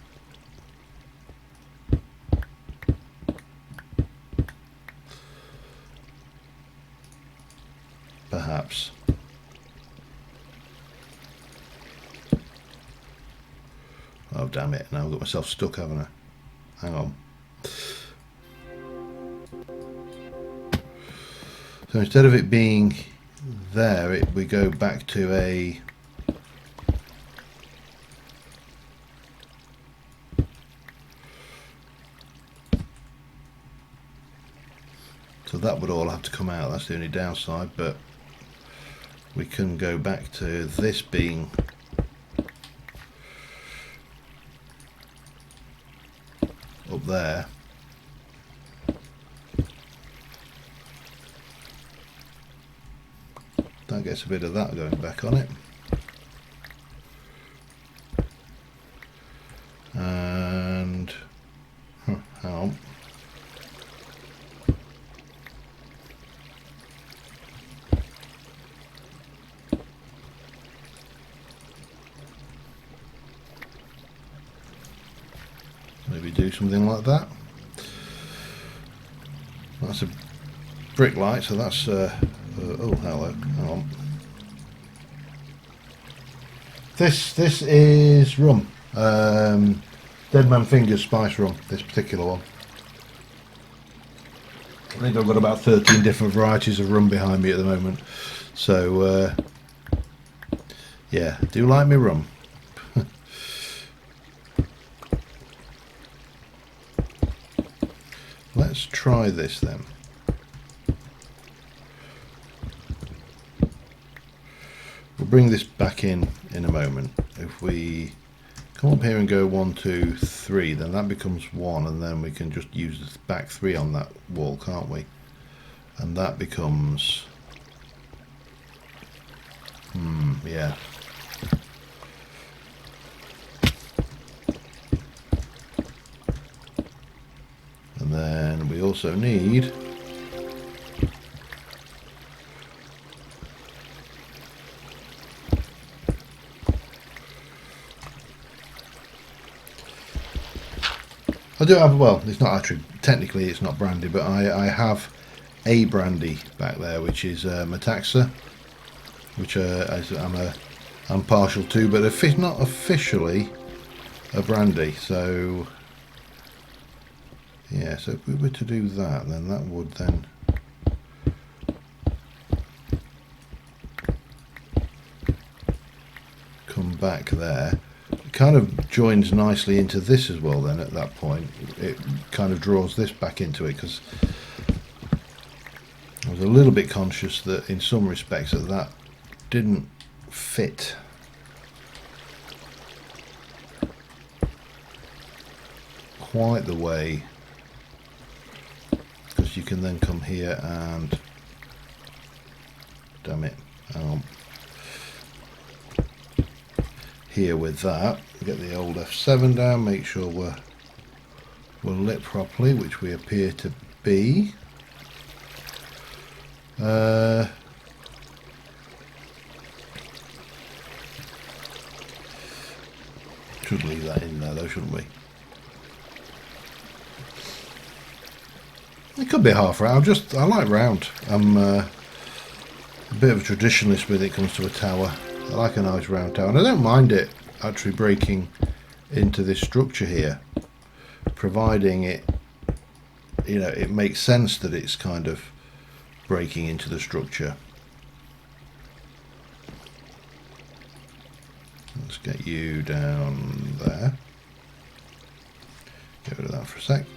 perhaps. Oh damn it, now I've got myself stuck, haven't I? Hang on. So instead of it being there, we go back to a so that would all have to come out. That's the only downside, but we can go back to this being up there. That gets a bit of that going back on it. And hang on. Maybe do something like that. That's a brick light, so that's oh hello, hang on. This is rum, Dead Man Fingers spice rum, this particular one. I think I've got about 13 different varieties of rum behind me at the moment, so yeah, do like me rum. Let's try this then. We'll bring this back in a moment. If we come up here and go 1, 2, 3, then that becomes 1, and then we can just use the back 3 on that wall, can't we? And that becomes yeah. And then we also need I do have, well, it's not actually, technically it's not brandy, but I have a brandy back there, which is Metaxa, which I'm partial to, but not officially a brandy. So yeah, so if we were to do that, then that would then come back there. It kind of joins nicely into this as well then. At that point it kind of draws this back into it, because I was a little bit conscious that in some respects that didn't fit quite the way, because you can then come here and damn it, here with that, get the old F7 down, make sure we're lit properly, which we appear to be. Should leave that in there though, shouldn't we? It could be half round. I like round. I'm a bit of a traditionalist when it comes to a tower. I like a nice round tower, and I don't mind it actually breaking into this structure here, providing it, you know, it makes sense that it's kind of breaking into the structure. Let's get you down there. Get rid of that for a sec.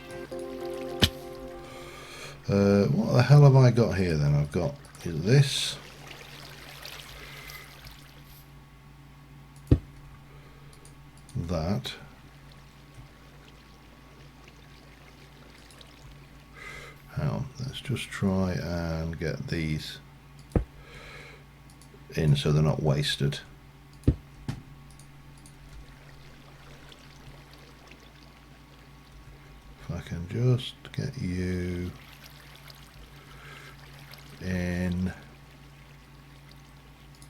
What the hell have I got here then? I've got this. That. Hang on, let's just try and get these in so they're not wasted. If I can just get you in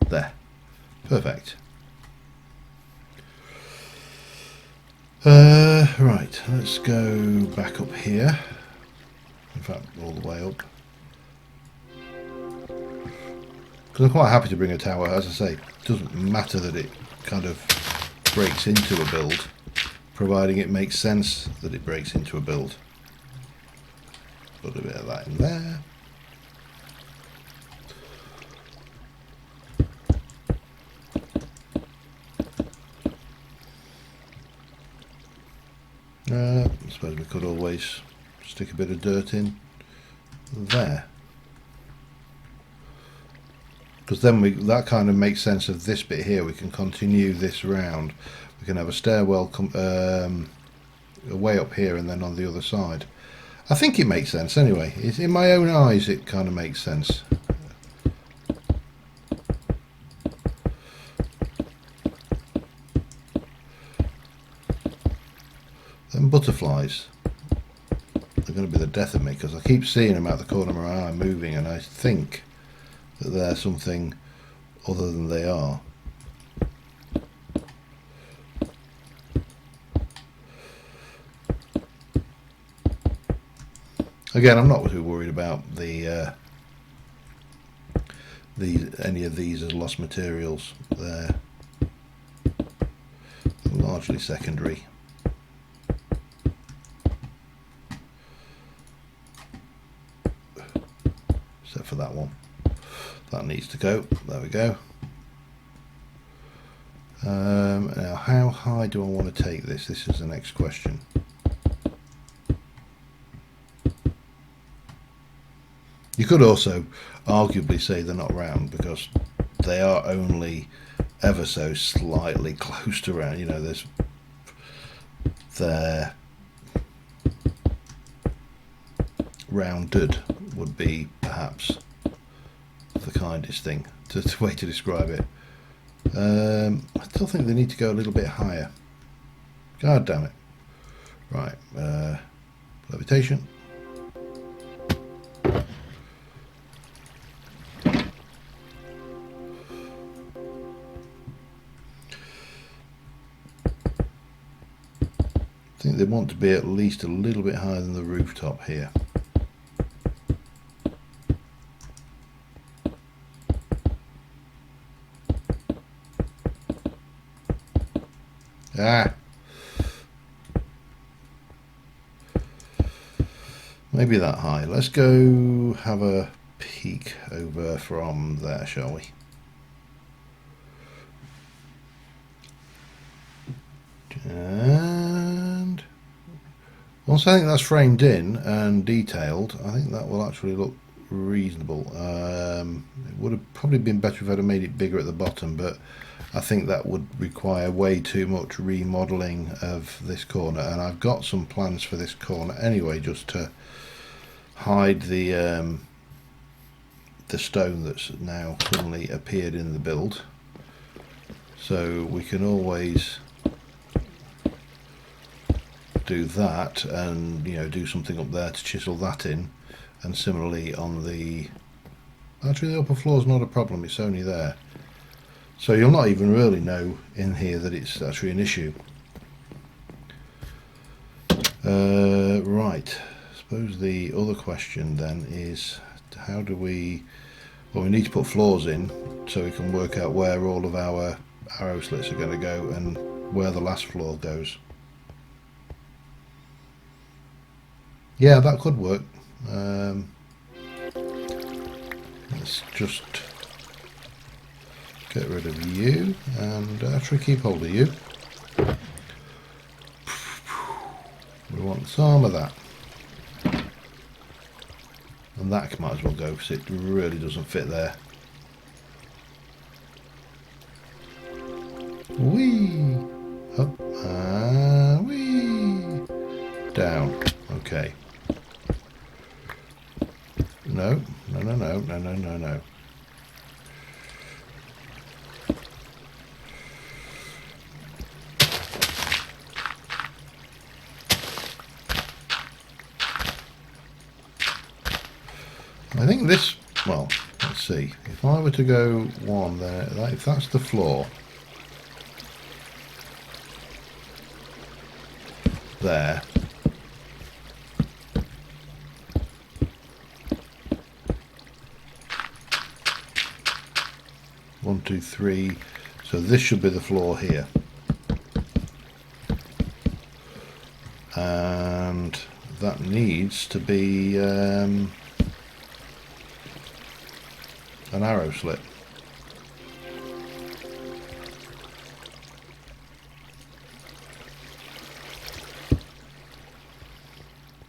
there. Perfect. Right, let's go back up here. In fact, all the way up. Because I'm quite happy to bring a tower. As I say, it doesn't matter that it kind of breaks into a build, providing it makes sense that it breaks into a build. Put a bit of that in there. I suppose we could always stick a bit of dirt in there, because then that kind of makes sense of this bit here. We can continue this round. We can have a stairwell way up here and then on the other side. I think it makes sense anyway. In my own eyes it kind of makes sense. Then butterflies, they're going to be the death of me, because I keep seeing them out the corner of my eye moving, and I think that they're something other than they are. Again, I'm not too worried about any of these as lost materials. They're largely secondary. Except for that one. That needs to go. There we go. Now, how high do I want to take this? This is the next question. You could also arguably say they're not round, because they are only ever so slightly close to round. You know, they're rounded would be perhaps the kindest thing the way to describe it. I still think they need to go a little bit higher. God damn it. Right, levitation. I think they want to be at least a little bit higher than the rooftop here. Maybe that high. Let's go have a peek over from there, shall we? And once I think that's framed in and detailed, I think that will actually look reasonable. It would have probably been better if I'd have made it bigger at the bottom, but I think that would require way too much remodeling of this corner, and I've got some plans for this corner anyway, just to hide the stone that's now suddenly appeared in the build. So we can always do that, and do something up there to chisel that in, and similarly on the actually the upper floor is not a problem, it's only there. So you'll not even really know in here that it's actually an issue. Right, I suppose the other question then is, how do we... Well, we need to put floors in so we can work out where all of our arrow slits are going to go and where the last floor goes. Yeah, that could work. Let's just get rid of you and actually keep hold of you. We want some of that. And that might as well go, because it really doesn't fit there. Whee! Up and whee! Down. Okay. No. I think this, well, let's see. If I were to go one there, if that's the floor, there. 1, 2, 3. So this should be the floor here. And that needs to be an arrow slit.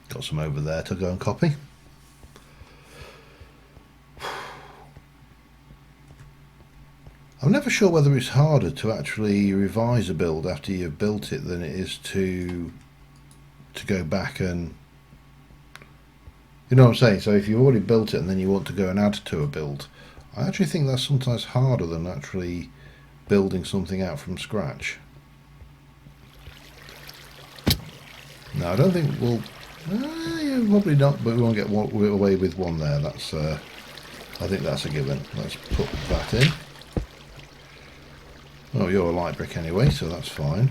Got some over there to go and copy. I'm never sure whether it's harder to actually revise a build after you've built it than it is to go back and, you know what I'm saying? So if you've already built it and then you want to go and add to a build, I actually think that's sometimes harder than actually building something out from scratch. No, I don't think we'll... yeah, probably not, but we won't get away with one there. That's I think that's a given. Let's put that in. Oh, you're a light brick anyway, so that's fine.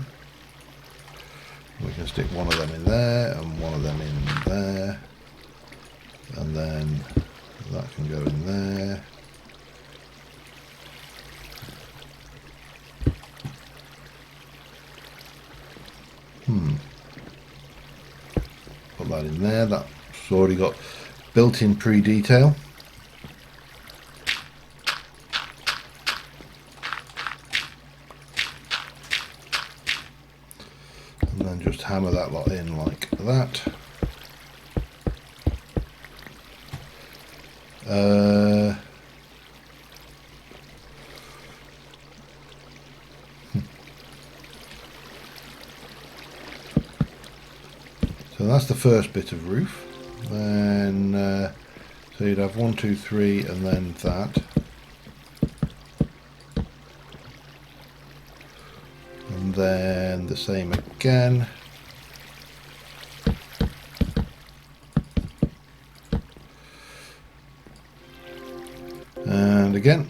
We can stick one of them in there and one of them in there, and then that can go in there. Put that in there. That's already got built-in pre-detail. And then just hammer that lot in like that. So that's the first bit of roof. Then so you'd have 1, 2, 3, and then that. And then the same again. And again.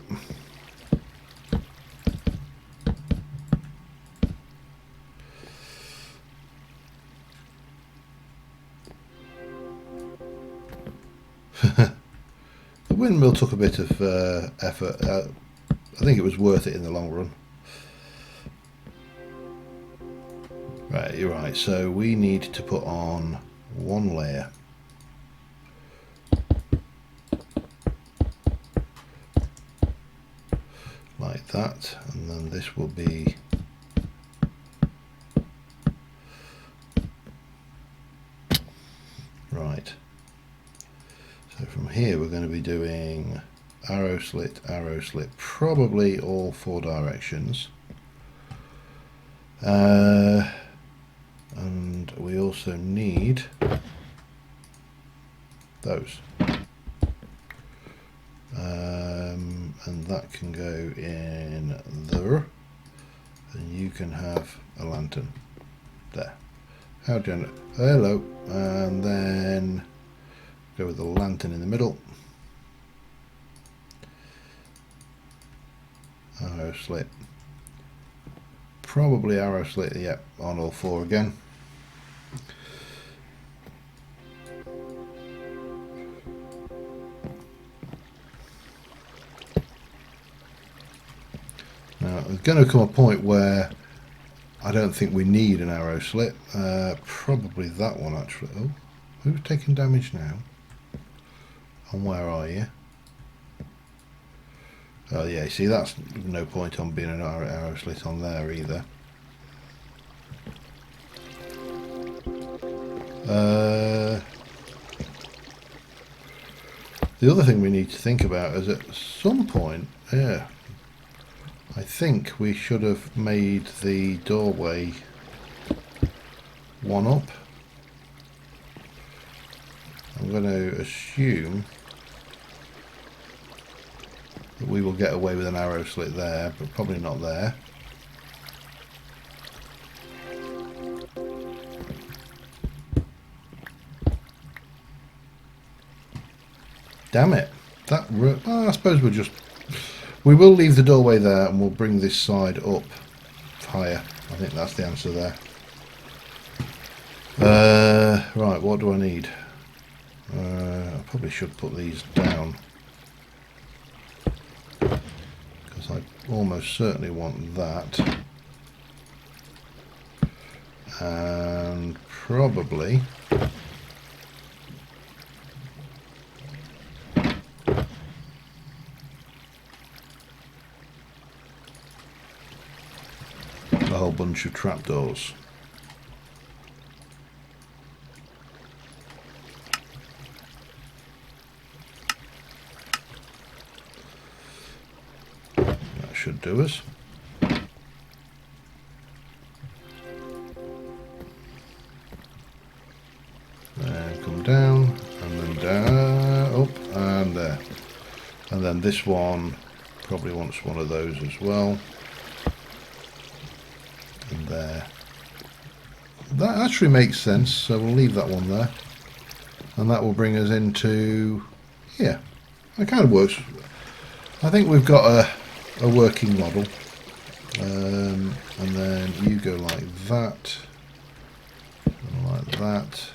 The windmill took a bit of effort. I think it was worth it in the long run. Right, you're right. So we need to put on one layer. Like that, and then this will be right. So from here we're going to be doing arrow slit, probably all 4 directions. And we also need those. And that can go in there, and you can have a lantern there. How generous. Hello. And then go with the lantern in the middle. Arrow slit. Probably arrow slit, yep, on all 4 again. Now, there's going to come a point where I don't think we need an arrow slit. Probably that one, actually. Oh, who's taking damage now? And where are you? Oh yeah, see, that's no point on being an arrow slit on there either. The other thing we need to think about is at some point, yeah, I think we should have made the doorway 1 up. I'm going to assume that we will get away with an arrow slit there, but probably not there. Damn it. That I suppose we will leave the doorway there and we'll bring this side up higher. I think that's the answer there. Right, what do I need? I probably should put these down, because I almost certainly want that. And probably a whole bunch of trapdoors. That should do us. And come down, and then down, up, and there. And then this one probably wants one of those as well. And there. That actually makes sense, so we'll leave that one there. And that will bring us into here. It kind of works. I think we've got a working model. And then you go like that, and like that.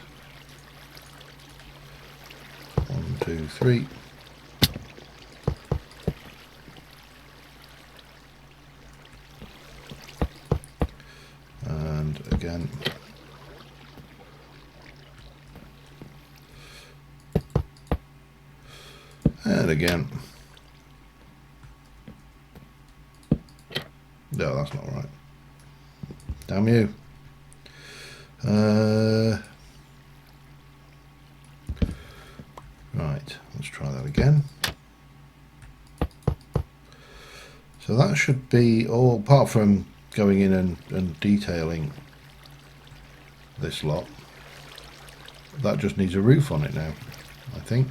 1, 2, 3. And again. And again. No, that's not right. Damn you. Right, let's try that again. So that should be all, apart from going in and detailing this lot. That just needs a roof on it now, I think.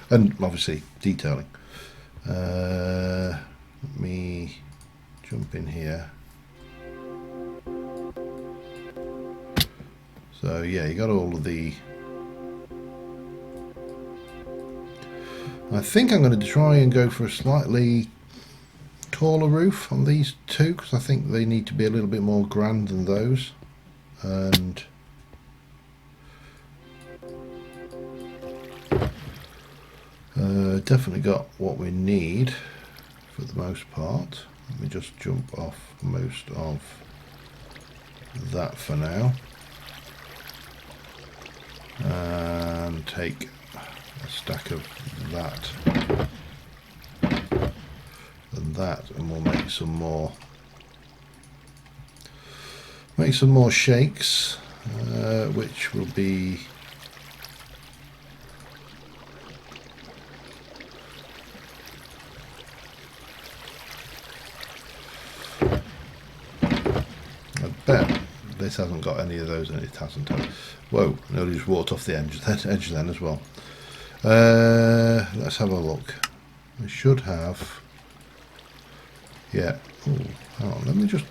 And obviously detailing. Let me jump in here. So yeah, you got all of the... I think I'm going to try and go for a slightly taller roof on these two, because I think they need to be a little bit more grand than those. And definitely got what we need for the most part. Let me just jump off most of that for now and take a stack of that and that, and we'll make some more shakes, which will be bet this hasn't got any of those, and it hasn't. Whoa, nearly just walked off the edge then as well. Let's have a look. We should have, yeah. Ooh, hang on, let me just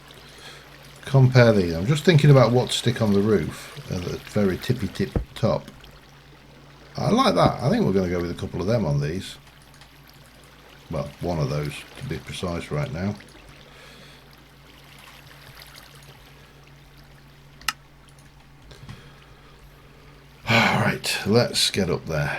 compare these. I'm just thinking about what to stick on the roof at the very tippy tip top. I like that. I think we're going to go with a couple of them on these. Well, one of those to be precise right now. Alright, let's get up there.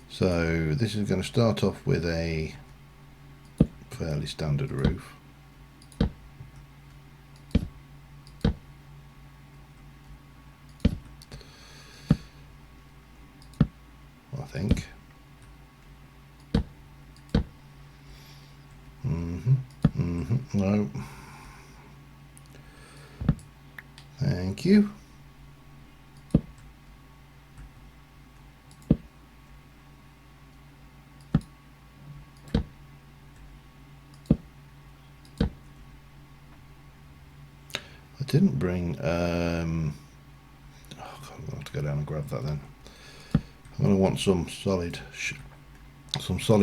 So this is going to start off with a fairly standard roof. I think. No. Thank you. I didn't bring oh God, I'm going to have to go down and grab that then. I'm going to want some solid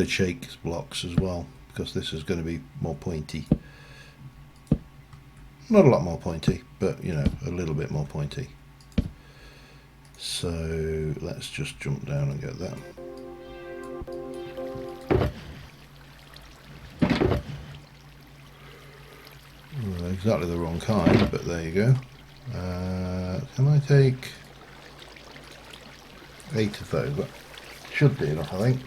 shake blocks as well, because this is going to be more pointy. Not a lot more pointy, but you know, a little bit more pointy. So let's just jump down and get that. Well, exactly the wrong kind, but there you go. Can I take... 8 of those, but should be enough, I think.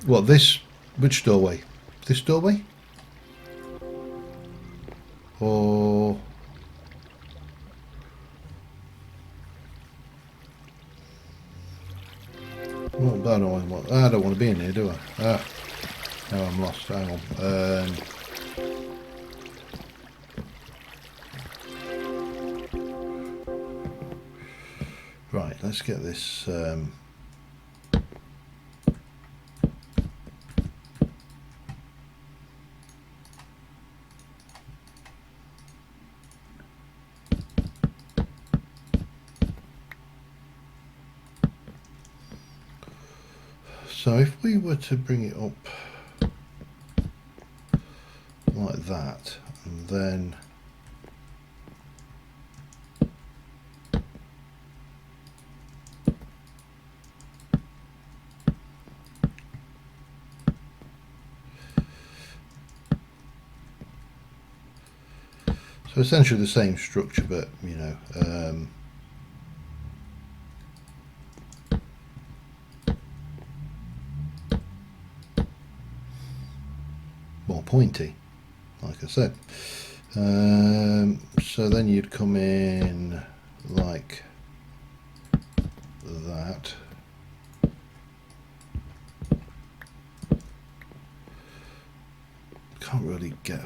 What, this, which doorway? This doorway? Or... well, I don't want to be in here, do I? Ah, no, I'm lost. Hang on. Right, let's get this. So if we were to bring it up like that, and then so essentially the same structure, but you know, more pointy, like I said. So then you'd come in like that. Can't really get.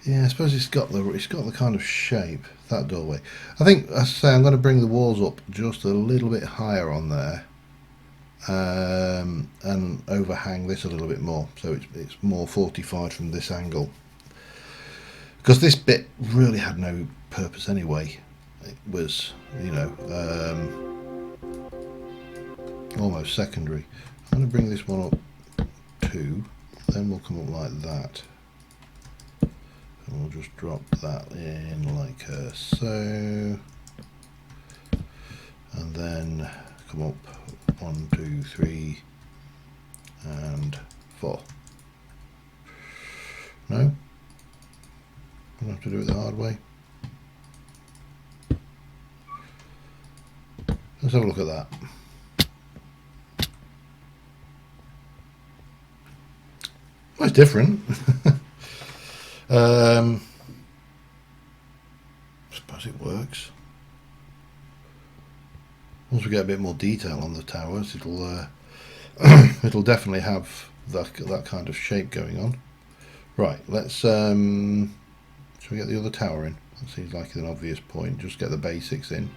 Yeah, I suppose it's got the kind of shape, that doorway. I think, as I say, I'm going to bring the walls up just a little bit higher on there, and overhang this a little bit more, so it's more fortified from this angle. Because this bit really had no purpose anyway. It was, you know, almost secondary. I'm going to bring this one up 2, then we'll come up like that. And we'll just drop that in like so, and then come up 1, 2, 3 and 4. No, I'm gonna have to do it the hard way. Let's have a look at that. Well, it's different. I suppose it works. Once we get a bit more detail on the towers, it'll it'll definitely have that kind of shape going on. Right, let's shall we get the other tower in? That seems like an obvious point. Just get the basics in.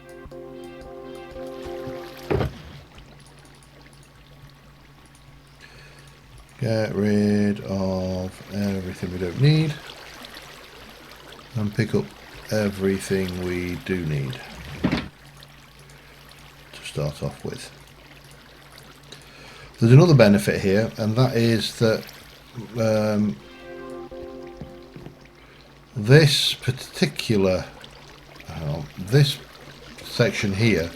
Get rid of everything we don't need and pick up everything we do need to start off with. There's another benefit here, and that is that this particular this section here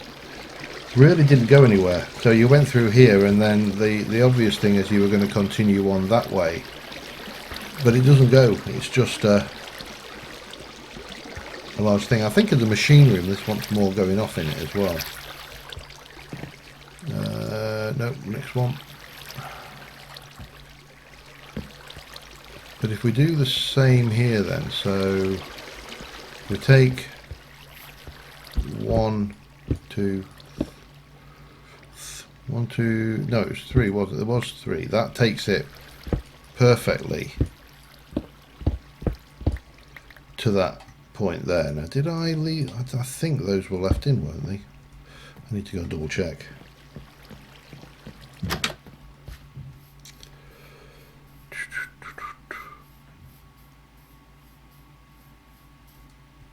really didn't go anywhere. So you went through here, and then the obvious thing is you were going to continue on that way, but it doesn't go. It's just a large thing. I think in the machine room this wants more going off in it as well. No, next one. But if we do the same here then, so we take 1, 2, no, it was 3, wasn't it? There was 3. That takes it perfectly to that point there. Now, did I leave? I think those were left in, weren't they? I need to go and double check.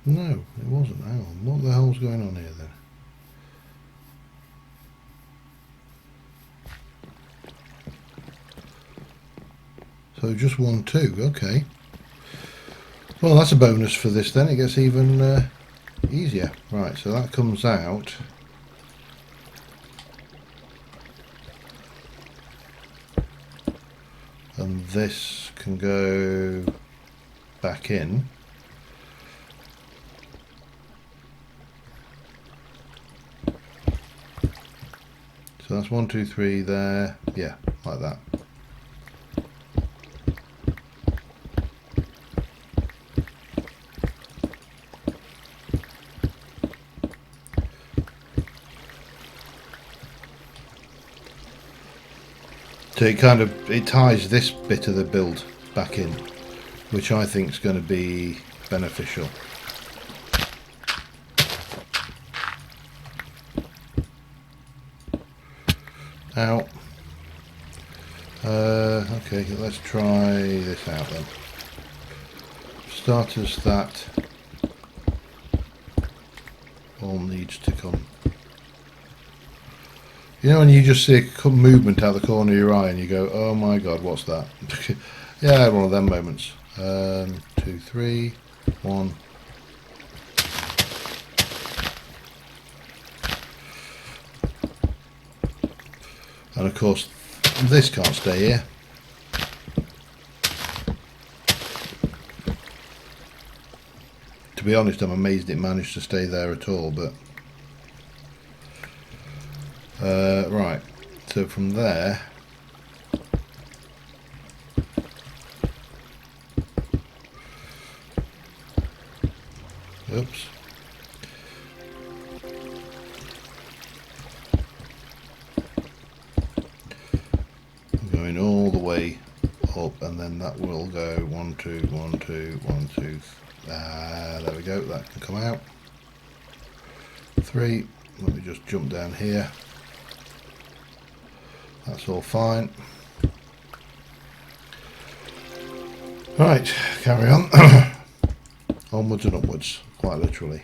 No, it wasn't. Hang on. What the hell's going on here then? So just 1, 2. Okay. Well, that's a bonus for this then. It gets even easier. Right, so that comes out. And and this can go back in. So that's 1, 2, 3 there. Yeah, like that. So it ties this bit of the build back in, which I think is going to be beneficial. Out. Okay, let's try this out then. Starters, that all needs to come. You know when you just see a movement out of the corner of your eye and you go, oh my god, what's that? Yeah, one of them moments. 2, 3, 1. And of course, this can't stay here. To be honest, I'm amazed it managed to stay there at all, but... right, so from there... Oops. Going all the way up, and then that will go 1, 2, 1, 2, 1, 2. There we go, that can come out. 3, let me just jump down here. That's all fine. Right, carry on. Onwards and upwards, quite literally.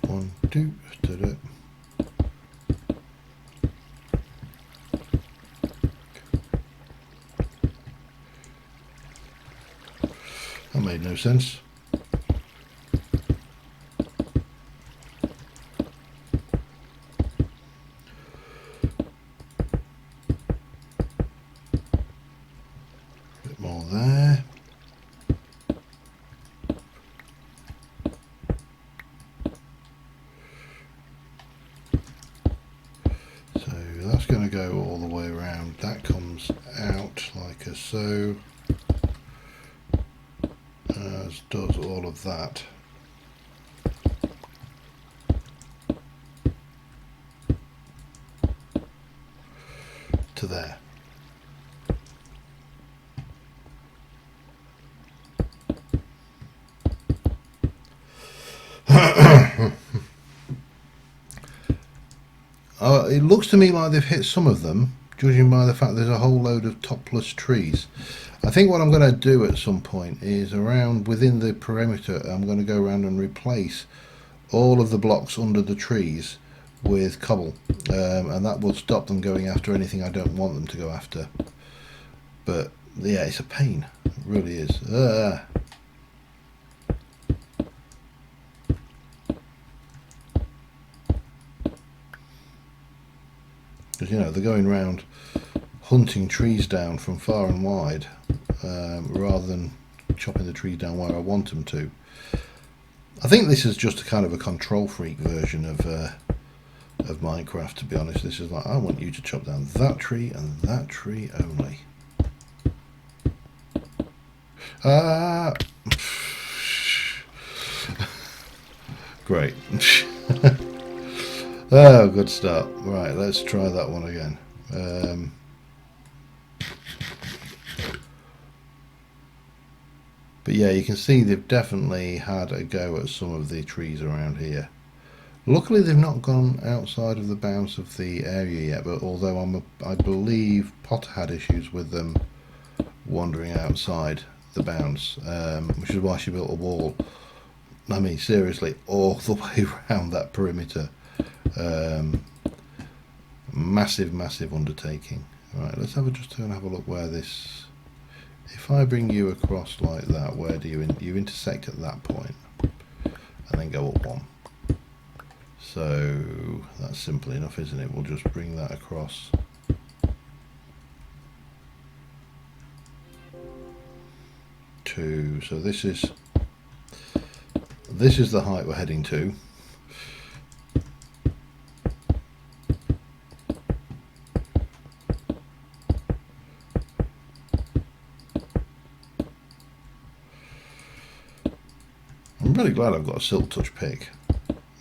One, two, da-da. That made no sense. Bit more there. So that's going to go all the way around. That comes out like so. As does all of that. To there. It looks to me like they've hit some of them, judging by the fact there's a whole load of topless trees. I think what I'm going to do at some point is around within the perimeter, I'm going to go around and replace all of the blocks under the trees with cobble, and that will stop them going after anything I don't want them to go after. But yeah, it's a pain, it really is. Because you know, they're going round hunting trees down from far and wide, rather than chopping the trees down where I want them to. I think this is just a kind of a control freak version of Minecraft, to be honest. This is like, I want you to chop down that tree and that tree only. Great. Oh, good start. Right, let's try that one again. But yeah, you can see they've definitely had a go at some of the trees around here. Luckily, they've not gone outside of the bounds of the area yet, but although I believe Potter had issues with them wandering outside the bounds, which is why she built a wall. I mean, seriously, all the way around that perimeter. Massive undertaking. Right, let's just have a look where this. If I bring you across like that, where do you intersect at that point, and then go up one. So that's simple enough, isn't it? We'll just bring that across. So this is the height we're heading to. I'm really glad I've got a silk touch pick.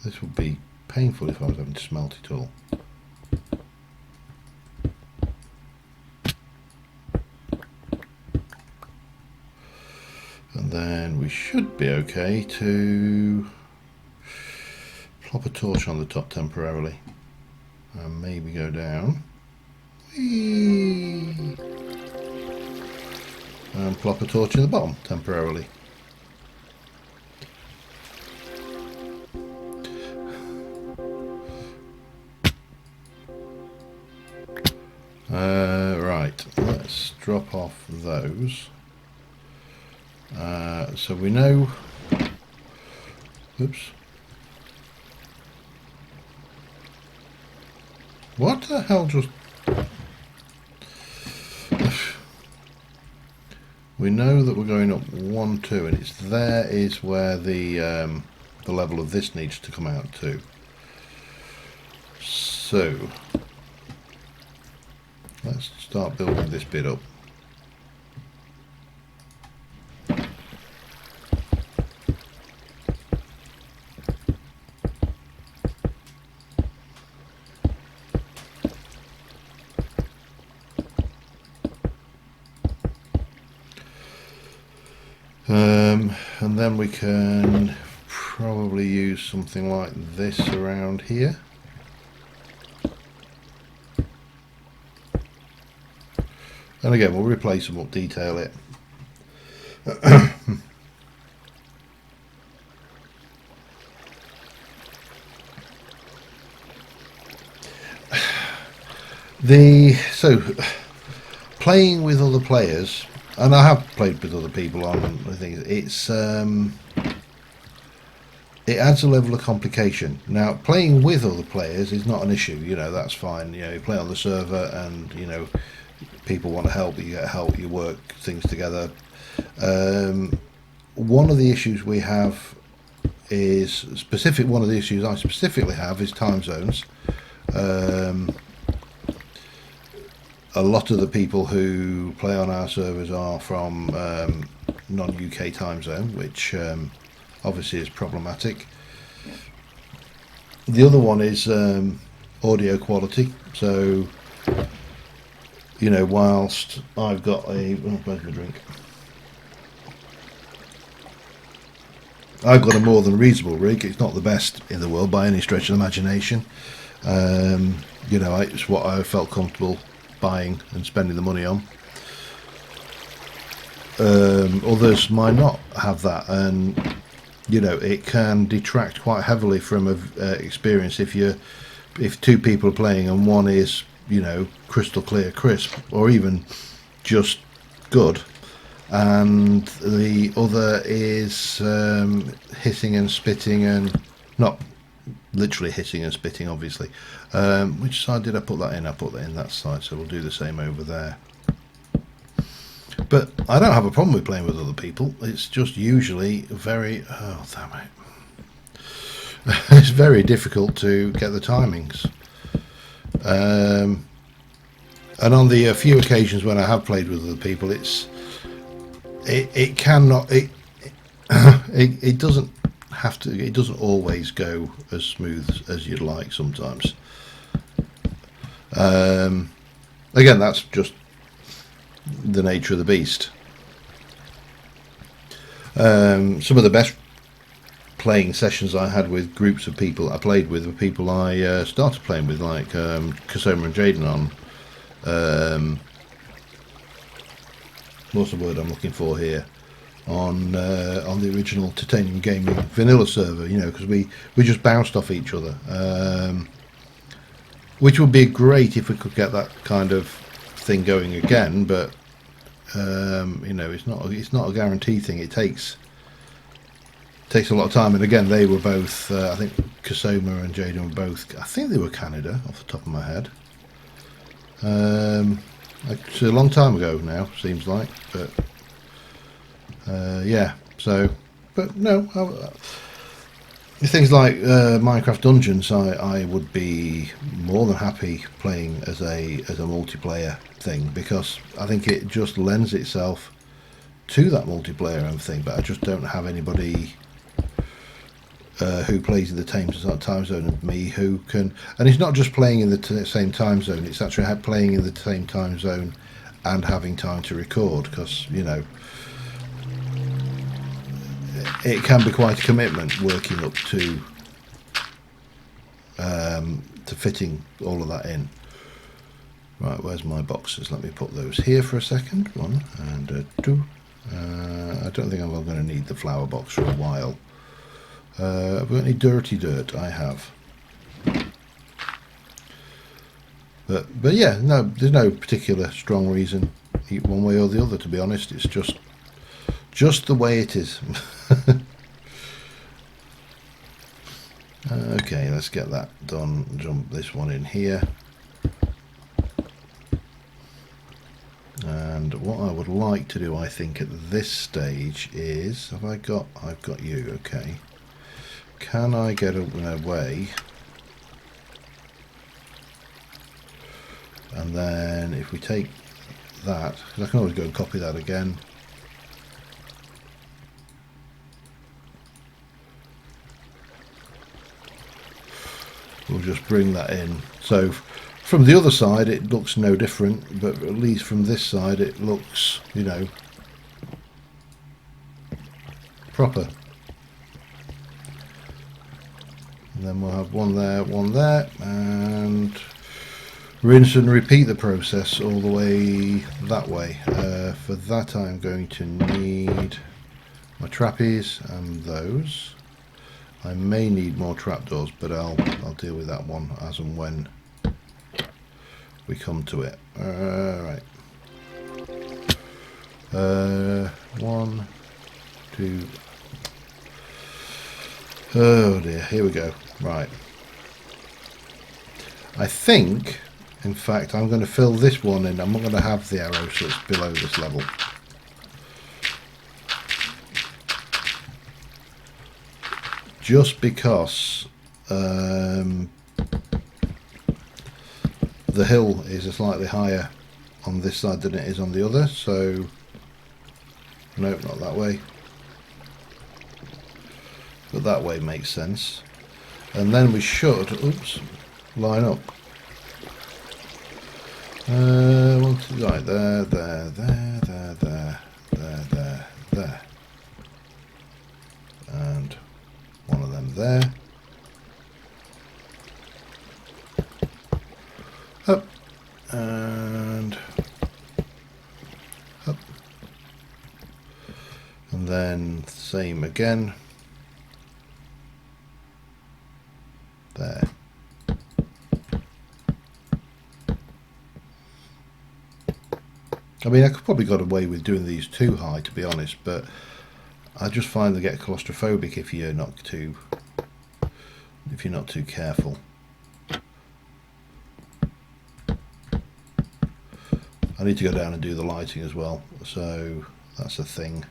This would be painful if I was having to smelt it all. And then we should be okay to plop a torch on the top temporarily and maybe go down. Whee! And plop a torch in the bottom temporarily. Right, let's drop off those. So we know. Oops. What the hell just. We know that we're going up 1, 2, and it's there is where the level of this needs to come out to. So let's start building this bit up. And then we can probably use something like this around here. And again, we'll replace them, we'll detail it. So playing with other players, and I have played with other people on things, it adds a level of complication. Now, playing with other players is not an issue, you know, that's fine. You know, you play on the server and, you know, people want to help, you get help, you work things together. One of the issues we have is one of the issues I specifically have is time zones. A lot of the people who play on our servers are from non-UK time zone, which obviously is problematic. The other one is audio quality. So, you know, whilst I've got where's my drink? I've got a more than reasonable rig. It's not the best in the world by any stretch of the imagination. You know, it's what I felt comfortable buying and spending the money on. Others might not have that, and you know, it can detract quite heavily from experience if two people are playing and one is, you know, crystal clear crisp or even just good, and the other is hissing and spitting, and not literally hissing and spitting obviously. Which side did I put that in? I put that in that side, so we'll do the same over there. But I don't have a problem with playing with other people. It's just usually very it's very difficult to get the timings. And on the few occasions when I have played with other people, it doesn't have to. It doesn't always go as smooth as you'd like sometimes. Again, that's just the nature of the beast. Some of the best playing sessions I had with groups of people I played with were people I started playing with, like Kasoma and Jaden on what's the word I'm looking for here, on the original Titanium Gaming vanilla server, you know, because we just bounced off each other, which would be great if we could get that kind of thing going again, but you know, it's not a guaranteed thing. It takes a lot of time. And again, they were both I think Kasoma and Jaden were both, I think they were Canada off the top of my head. It's a long time ago now, seems like, but yeah. So, but no, things like Minecraft Dungeons, I would be more than happy playing as a multiplayer thing, because I think it just lends itself to that multiplayer thing. But I just don't have anybody who plays in the time zone of me who can, and it's not just playing in the same time zone, it's actually playing in the same time zone and having time to record, because you know it can be quite a commitment working up to fitting all of that in. Right, where's my boxes? Let me put those here for a second. 1 and 2. I don't think I'm going to need the flower box for a while. Have we got any dirty dirt? I have. But yeah, no, there's no particular strong reason one way or the other, to be honest. It's just the way it is. Okay, let's get that done. Jump this one in here. And what I would like to do, I think, at this stage is, I've got you, okay. Can I get away? And then if we take that, because I can always go and copy that again. We'll just bring that in. So from the other side it looks no different, but at least from this side it looks, you know, proper. And then we'll have one there, and rinse and repeat the process all the way that way. For that I'm going to need my trappies and those. I may need more trapdoors, but I'll deal with that one as and when we come to it. Right. 1, 2. Oh dear, here we go. Right. I think, in fact, I'm going to fill this one in. I'm not going to have the arrow, so it's below this level. Just because the hill is slightly higher on this side than it is on the other, so nope, not that way, but that way makes sense. And then we should, oops, line up. Right, there, and one of them there. Up and up, and then same again. There. I mean, I could probably got away with doing these too high, to be honest, but I just find they get claustrophobic if you're not too careful. I need to go down and do the lighting as well, so that's a thing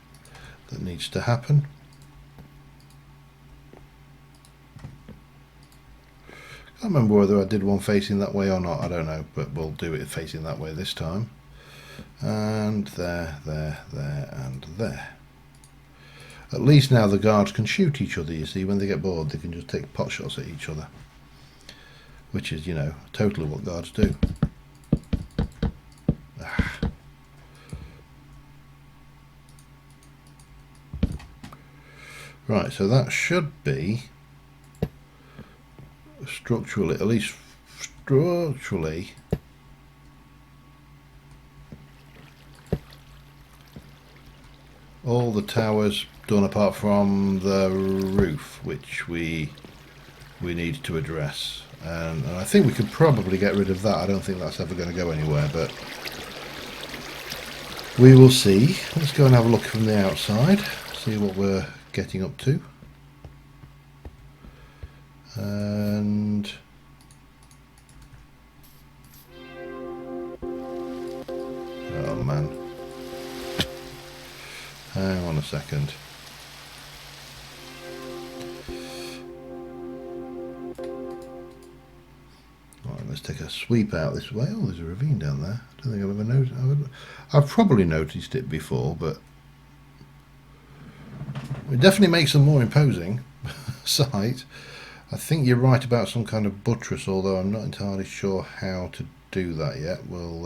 that needs to happen. I can't remember whether I did one facing that way or not, I don't know, but we'll do it facing that way this time. And there, and there. At least now the guards can shoot each other, you see. When they get bored, they can just take pot shots at each other, which is, you know, totally what guards do. Right, so that should be structurally, at least structurally, all the towers done apart from the roof, which we need to address. And I think we could probably get rid of that. I don't think that's ever going to go anywhere, but We will see. Let's go and have a look from the outside, see what we're getting up to. And oh man, hang on a second. Right, let's take a sweep out this way. Oh, there's a ravine down there. I don't think I've ever noticed. I've probably noticed it before, but it definitely makes a more imposing site. I think you're right about some kind of buttress, although I'm not entirely sure how to do that yet. We'll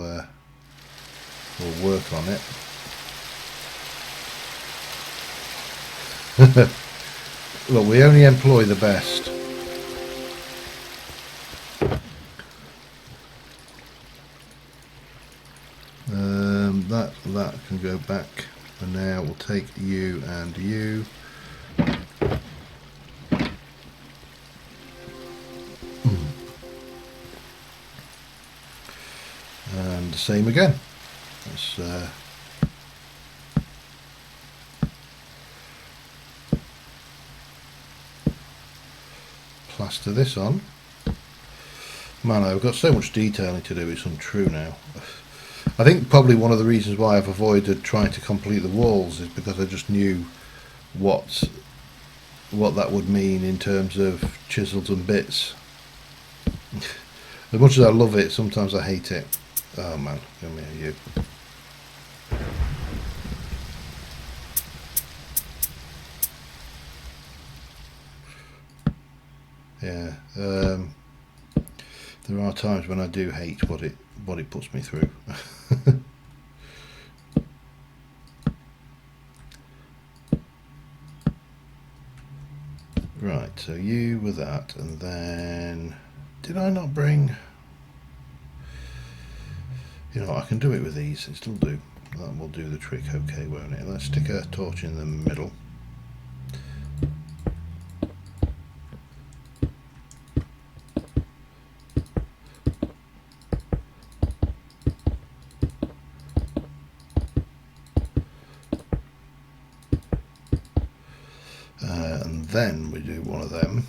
work on it. Look, we only employ the best. That can go back for now. We'll take you and you. And the same again. Let's plaster this on. Man, I've got so much detailing to do, it's untrue now. I think probably one of the reasons why I've avoided trying to complete the walls is because I just knew what that would mean in terms of chisels and bits. As much as I love it, sometimes I hate it. Oh man, come here you. Yeah, there are times when I do hate what it puts me through. Right, so you were that, and then did I not bring? You know, I can do it with these. It still do. That will do the trick, okay, won't it? Let's stick a torch in the middle. And then we do one of them.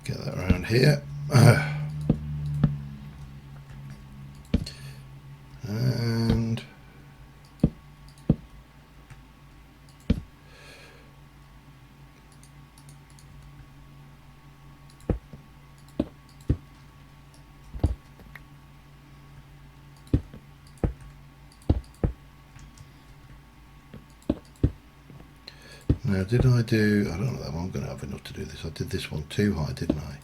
Get that around here. And now, did I do? I don't know. I'm going to have enough to do this. I did this one too high, didn't I?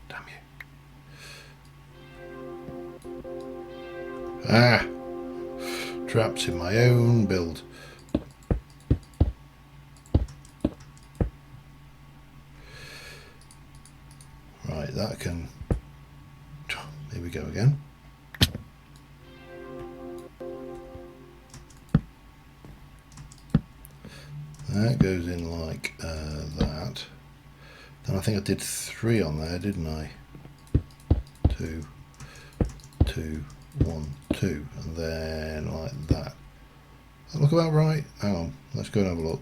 Damn you! Ah, traps in my own build. Right, that can. Here we go again. That goes in like that. Then I think I did 3 on there, didn't I? 2, 2, 1, 2, and then like that. Does that look about right? Hang on, let's go and have a look.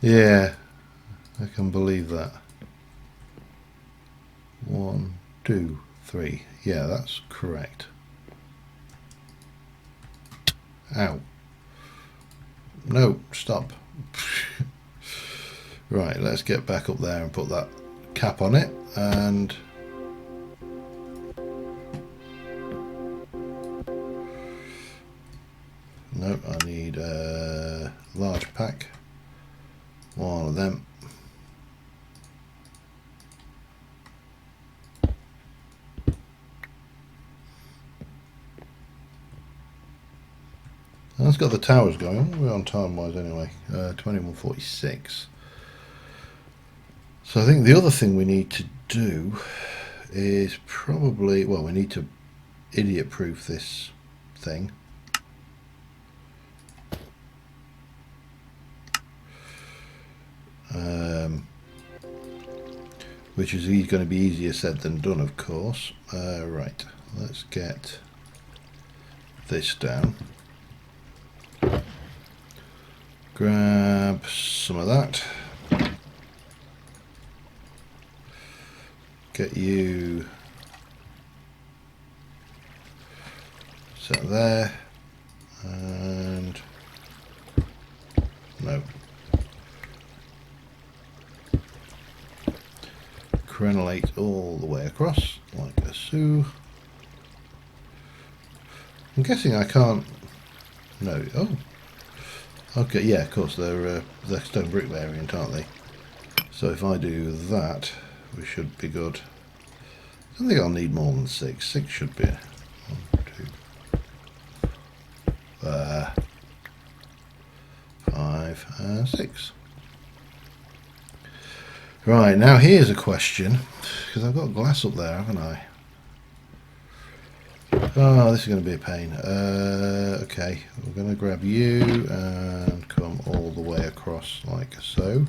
Yeah, I can believe that. 1, 2, 3. Yeah, that's correct. Ow. No, stop. Right, let's get back up there and put that cap on it. And no, I need a large pack. One of them. That's got the towers going. We're on time wise anyway. 21:46. So I think the other thing we need to do is probably, well, we need to idiot proof this thing. Which is going to be easier said than done, of course. Right, let's get this down. Grab some of that. Get you set there. And no. Crenellate all the way across like a so. I'm guessing I can't. No. Oh. Okay. Yeah. Of course they're stone brick variant, aren't they? So if I do that, we should be good. I don't think I'll need more than 6. 6 should be 1, 2, 5, and 6. Right, now here's a question, because I've got glass up there, haven't I? Oh, this is going to be a pain. Okay, we're going to grab you and come all the way across like so.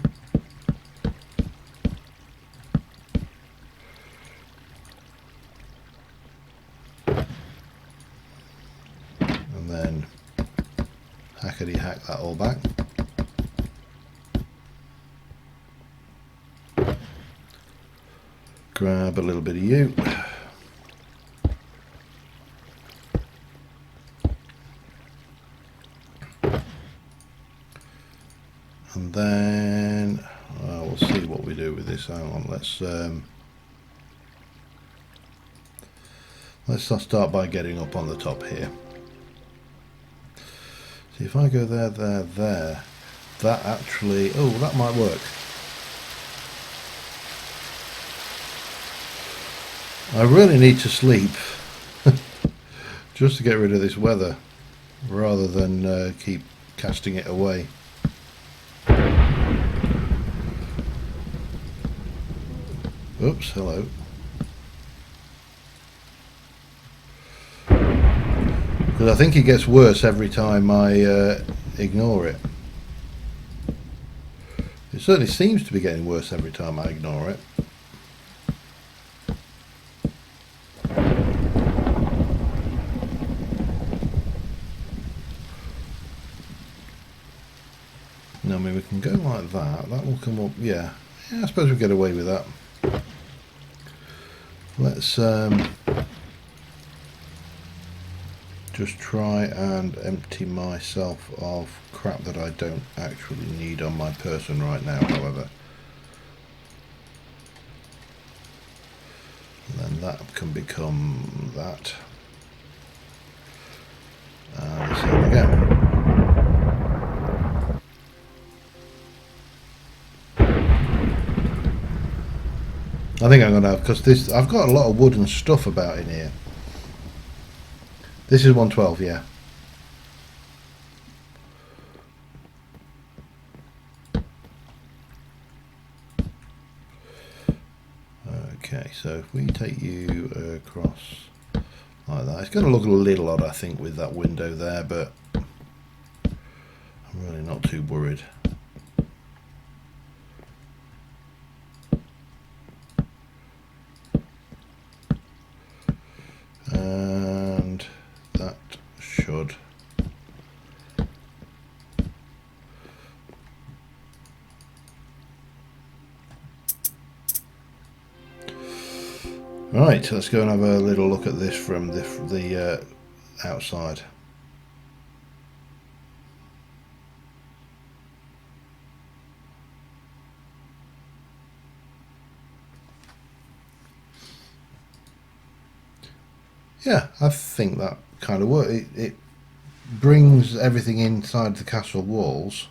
And then hackety hack that all back. Grab a little bit of you. And then we'll see what we do with this. Hang on, let's start by getting up on the top here. See if I go there, that actually, oh, that might work. I really need to sleep just to get rid of this weather rather than keep casting it away. Oops, hello. Because I think it gets worse every time I ignore it. It certainly seems to be getting worse every time I ignore it. I mean, we can go like that. That will come up. Yeah, I suppose we'll get away with that. Let's just try and empty myself of crap that I don't actually need on my person right now, however. And then that can become that. And so we go. I think I'm going to have, because I've got a lot of wooden stuff about in here. This is 112, yeah. Okay, so if we take you across like that, it's going to look a little odd, I think, with that window there, but I'm really not too worried. And that should right, let's go and have a little look at this from the outside. Yeah, I think that kind of works. It brings everything inside the castle walls.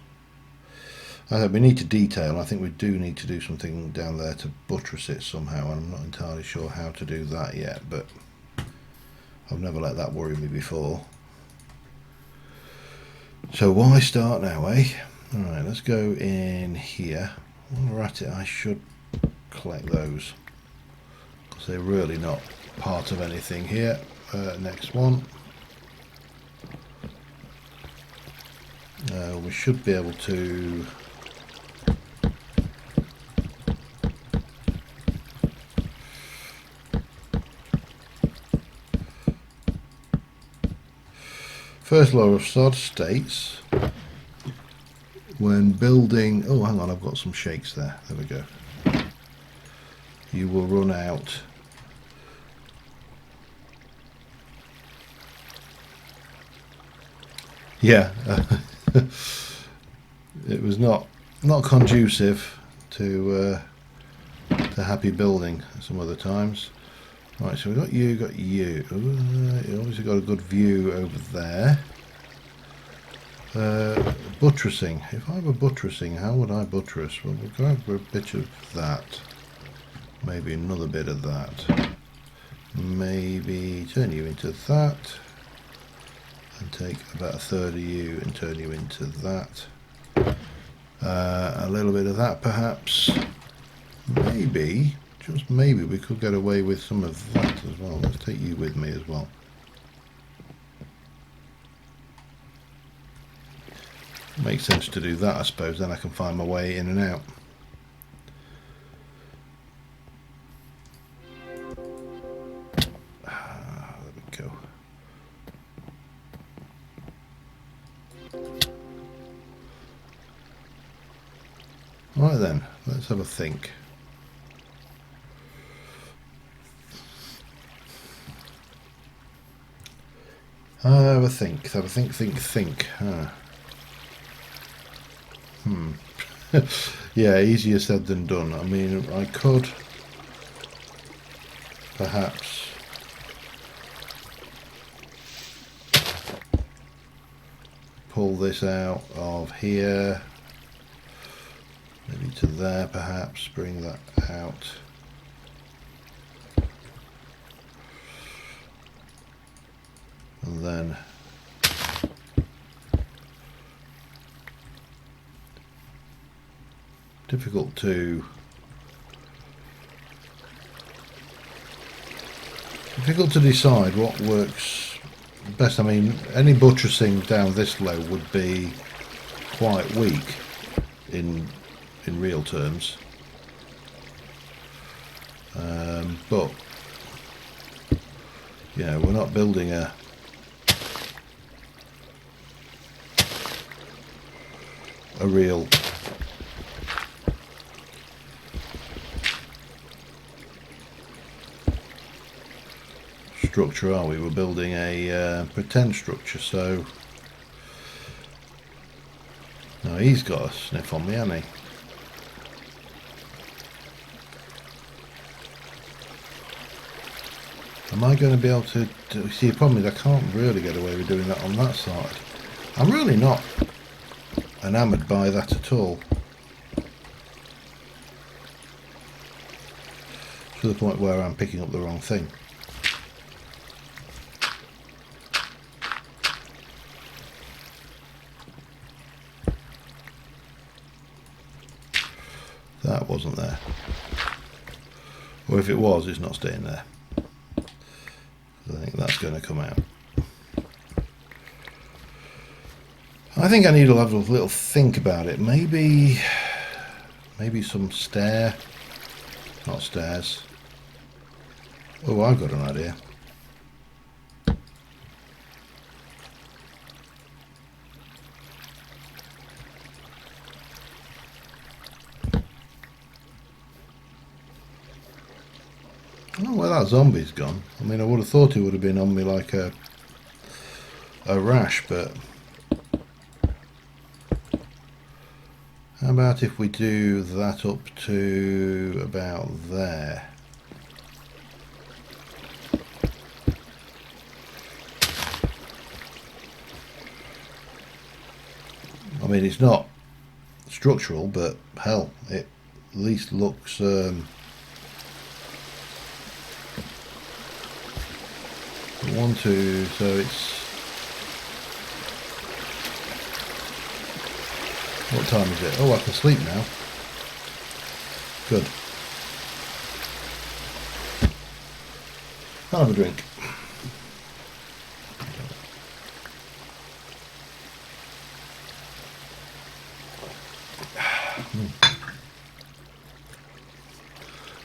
We need to detail. I think we do need to do something down there to buttress it somehow. I'm not entirely sure how to do that yet, but I've never let that worry me before. So why start now, eh? Alright, let's go in here. While we're at it, I should collect those. So really not part of anything here. Next one. We should be able to first law of sod states when building, oh hang on, I've got some shakes there, there we go, you will run out yeah it was not conducive to happy building some other times. Right, so we've got you, you obviously got a good view over there. Buttressing, if I were buttressing, how would I buttress? Well, we'll go for a bit of that, maybe another bit of that, maybe turn you into that and take about a third of you and turn you into that. A little bit of that perhaps. Maybe, just maybe, we could get away with some of that as well. Let's take you with me as well. Makes sense to do that, I suppose, then I can find my way in and out. There we go. Right then, let's have a think. Have a think. Yeah, easier said than done. I mean, I could perhaps pull this out of here, maybe to there perhaps, bring that out. And then difficult to decide what works best. I mean, any buttressing down this low would be quite weak in real terms, but you know, we're not building a real structure, are we? We're building a pretend structure. So now he's got a sniff on me, hasn't he? Am I going to be able to see? The problem is I can't really get away with doing that on that side. I'm really not enamoured by that at all, to the point where I'm picking up the wrong thing. That wasn't there, or if it was, it's not staying there. I think that's going to come out. I think I need to have a little think about it. Maybe some not stairs. Oh, I've got an idea. Oh, well, that zombie's gone. I mean, I would have thought it would have been on me like a rash, but how about if we do that up to about there? I mean, it's not structural, but hell, it at least looks one, two, so it's, what time is it? Oh, I can sleep now. Good. I'll have a drink.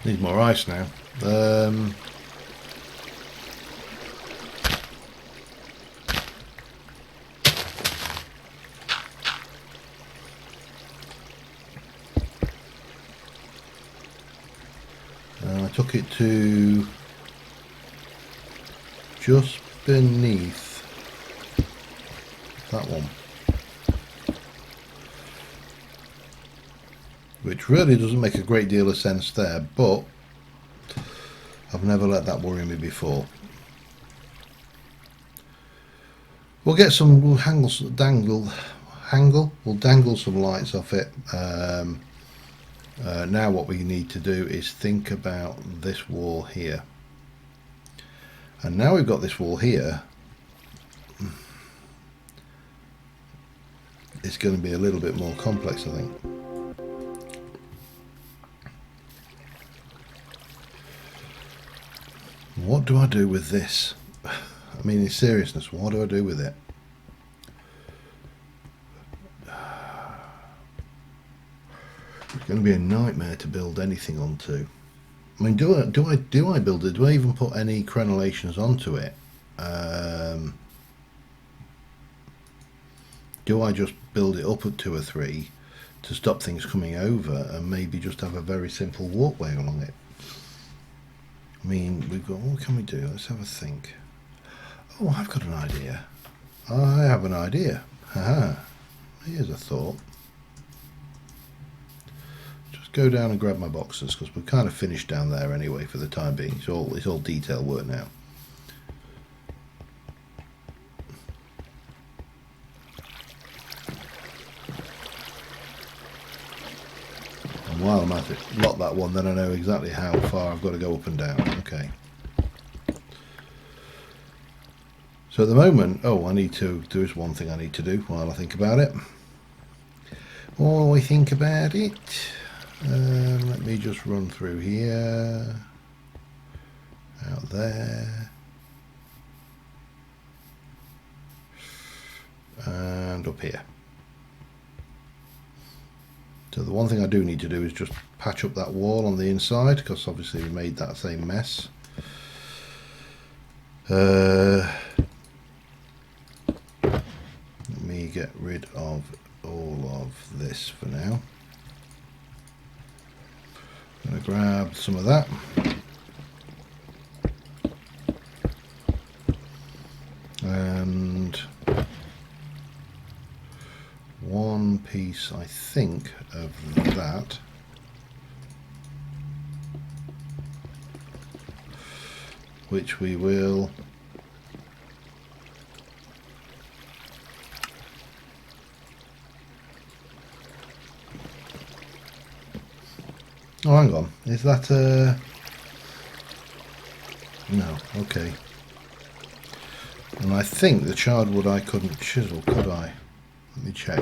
Need more ice now. I took it to just beneath that one, which really doesn't make a great deal of sense there, but I've never let that worry me before. We'll get some, we'll dangle some lights off it. Now what we need to do is think about this wall here. And now we've got this wall here, it's going to be a little bit more complex, I think. What do I do with this? I mean, in seriousness, what do I do with it? It's going to be a nightmare to build anything onto. I mean, do I build it? Do I even put any crenellations onto it? Do I just build it up at 2 or 3 to stop things coming over, and maybe just have a very simple walkway along it? I mean, we've got, what can we do? Let's have a think. Oh, I've got an idea. I have an idea. Haha. Here's a thought. Just go down and grab my boxes, because we're kind of finished down there anyway for the time being. It's all detail work now. And while I'm at it, lock that one, then I know exactly how far I've got to go up and down. Okay. So at the moment, there is one thing I need to do while I think about it. While I think about it, let me just run through here, out there, and up here. So the one thing I do need to do is just patch up that wall on the inside, because obviously we made that same mess. Let me get rid of all of this for now. I'm going to grab some of that. And one piece, I think, of that. Which we will oh, hang on. Is that no, okay. And I think the charred wood I couldn't chisel, could I? Let me check.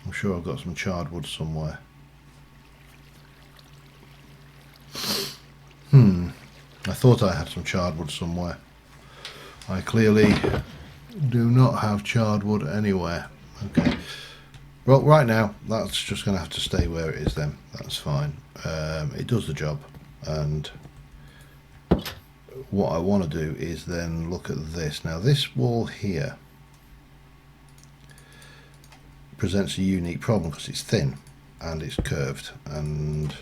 I'm sure I've got some charred wood somewhere. I thought I had some charred wood somewhere. I clearly do not have charred wood anywhere. Okay. Well, right now, that's just going to have to stay where it is then. That's fine. It does the job. And what I want to do is then look at this. Now, this wall here presents a unique problem because it's thin and it's curved. And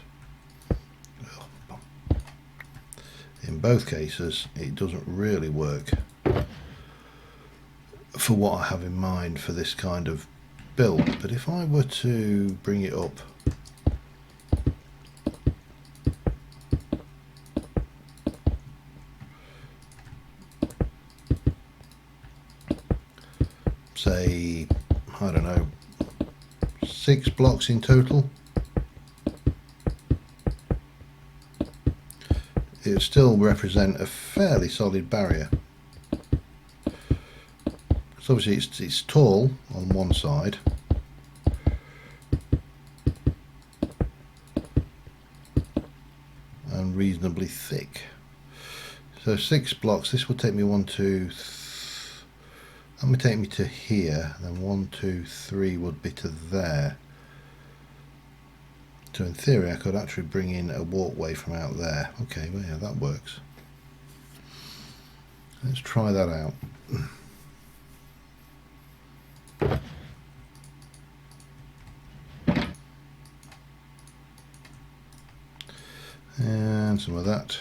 in both cases, it doesn't really work for what I have in mind for this kind of build. But if I were to bring it up say, I don't know, 6 blocks in total, it would still represent a fairly solid barrier. So obviously it's tall on one side, and reasonably thick. So 6 blocks. This will take me 1, 2, that would take me to here. Then 1, 2, 3 would be to there. So in theory, I could actually bring in a walkway from out there. Okay, well, yeah, that works. Let's try that out. And some of that.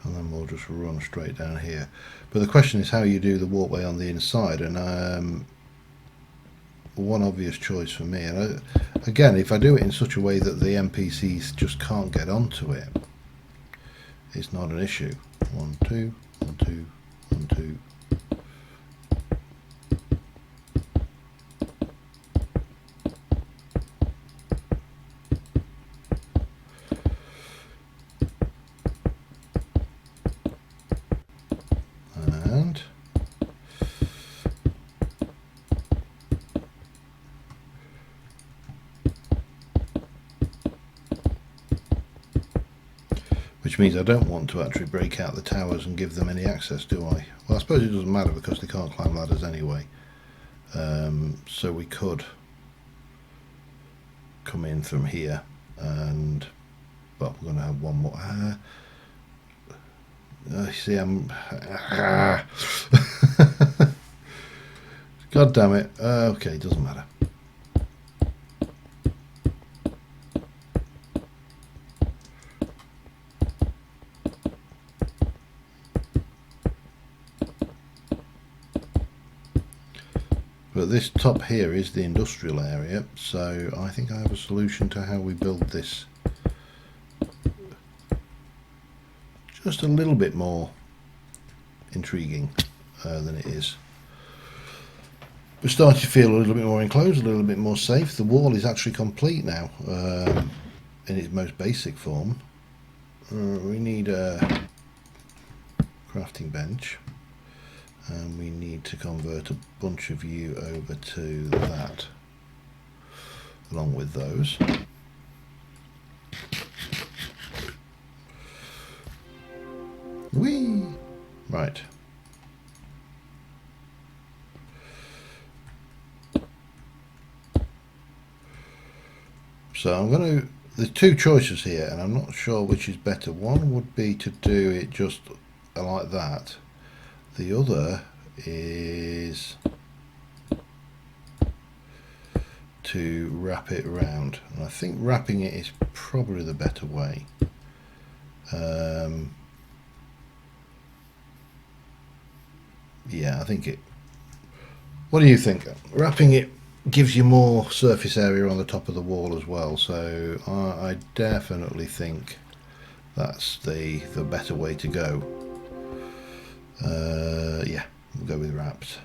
And then we'll just run straight down here. But the question is how you do the walkway on the inside. And one obvious choice for me, and again, if I do it in such a way that the NPCs just can't get onto it, it's not an issue. 1, 2, 1, 2, 1, 2. And which means I don't want to actually break out the towers and give them any access, do I? Well, I suppose it doesn't matter because they can't climb ladders anyway. So we could come in from here and, well, we're going to have one more. See, I'm... God damn it. Okay, doesn't matter. But this top here is the industrial area, so I think I have a solution to how we build this just a little bit more intriguing than it is. We're starting to feel a little bit more enclosed, a little bit more safe. The wall is actually complete now in its most basic form. We need a crafting bench. And we need to convert a bunch of you over to that, along with those. Whee! Right. So I'm going to, there's two choices here, and I'm not sure which is better. One would be to do it just like that. The other is to wrap it around, and I think wrapping it is probably the better way. Yeah, I think it. What do you think? Wrapping it gives you more surface area on the top of the wall as well, so I definitely think that's the better way to go. Yeah, we'll go with wrapped.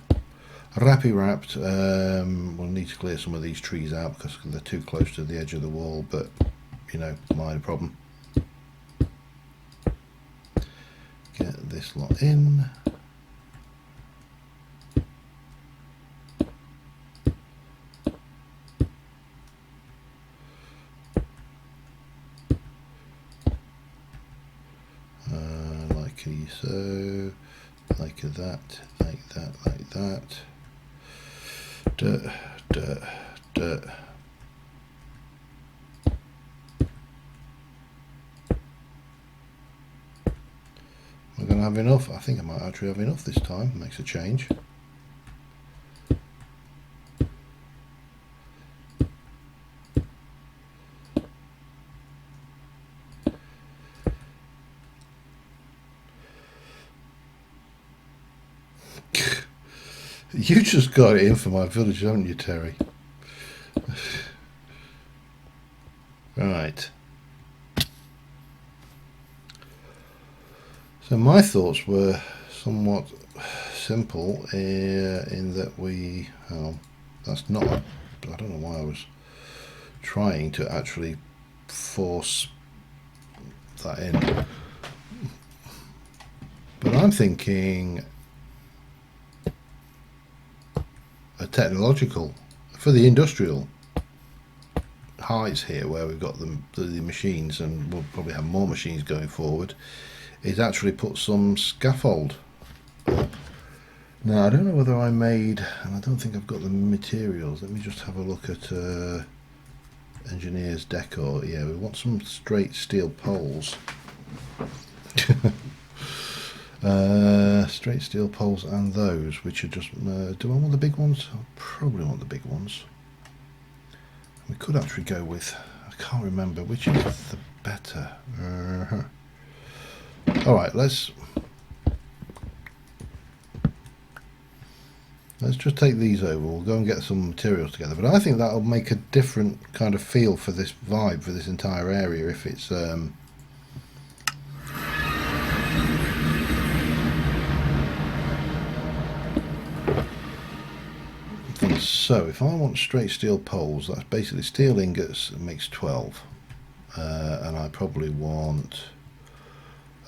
Rappy wrapped. We'll need to clear some of these trees out because they're too close to the edge of the wall, but you know, minor problem. Get this lot in. So, like that, like that, like that. Duh, duh, duh. We're going to have enough. I think I might actually have enough this time. Makes a change. You just got it in for my village, haven't you, Terry? Right. So my thoughts were somewhat simple in that we... Oh, that's not... I don't know why I was trying to actually force that in. But I'm thinking... a technological for the industrial. heights here where we've got the machines, and we'll probably have more machines going forward, is actually put some scaffold up. Now I don't know whether I made, and I don't think I've got the materials. Let me just have a look at engineers decor. Yeah, we want some straight steel poles. Straight steel poles, and those which are just do I want the big ones? I probably want the big ones. We could actually go with, I can't remember which is the better. Alright, let's just take these over. We'll go and get some materials together, but I think that'll make a different kind of feel for this vibe, for this entire area, if it's so if I want straight steel poles, that's basically steel ingots, it makes 12, and I probably want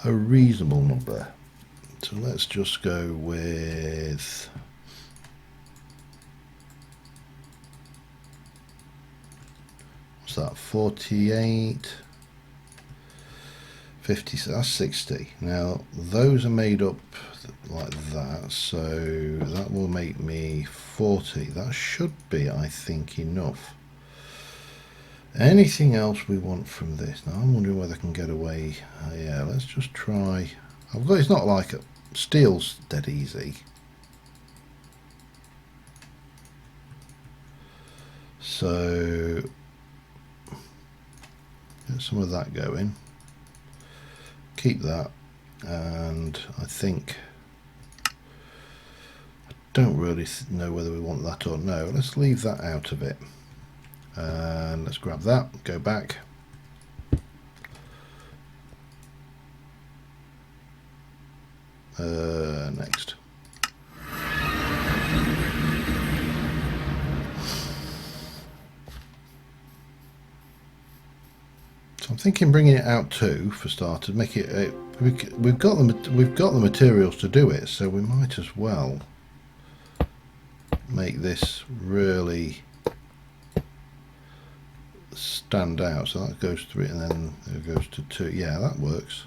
a reasonable number, so let's just go with what's that, 48, 50, so that's 60. Now those are made up like that, so that will make me 40. That should be, I think, enough. Anything else we want from this? Now I'm wondering whether I can get away. Yeah, let's just try. I've got, it's not like steel's dead easy, so get some of that going, keep that, and I think I don't really know whether we want that or no. Let's leave that out of it, and let's grab that, go back, next. So I'm thinking bringing it out too, for starters. Make it we've got the materials to do it, so we might as well make this really stand out. So that goes 3 and then it goes to 2. Yeah, that works.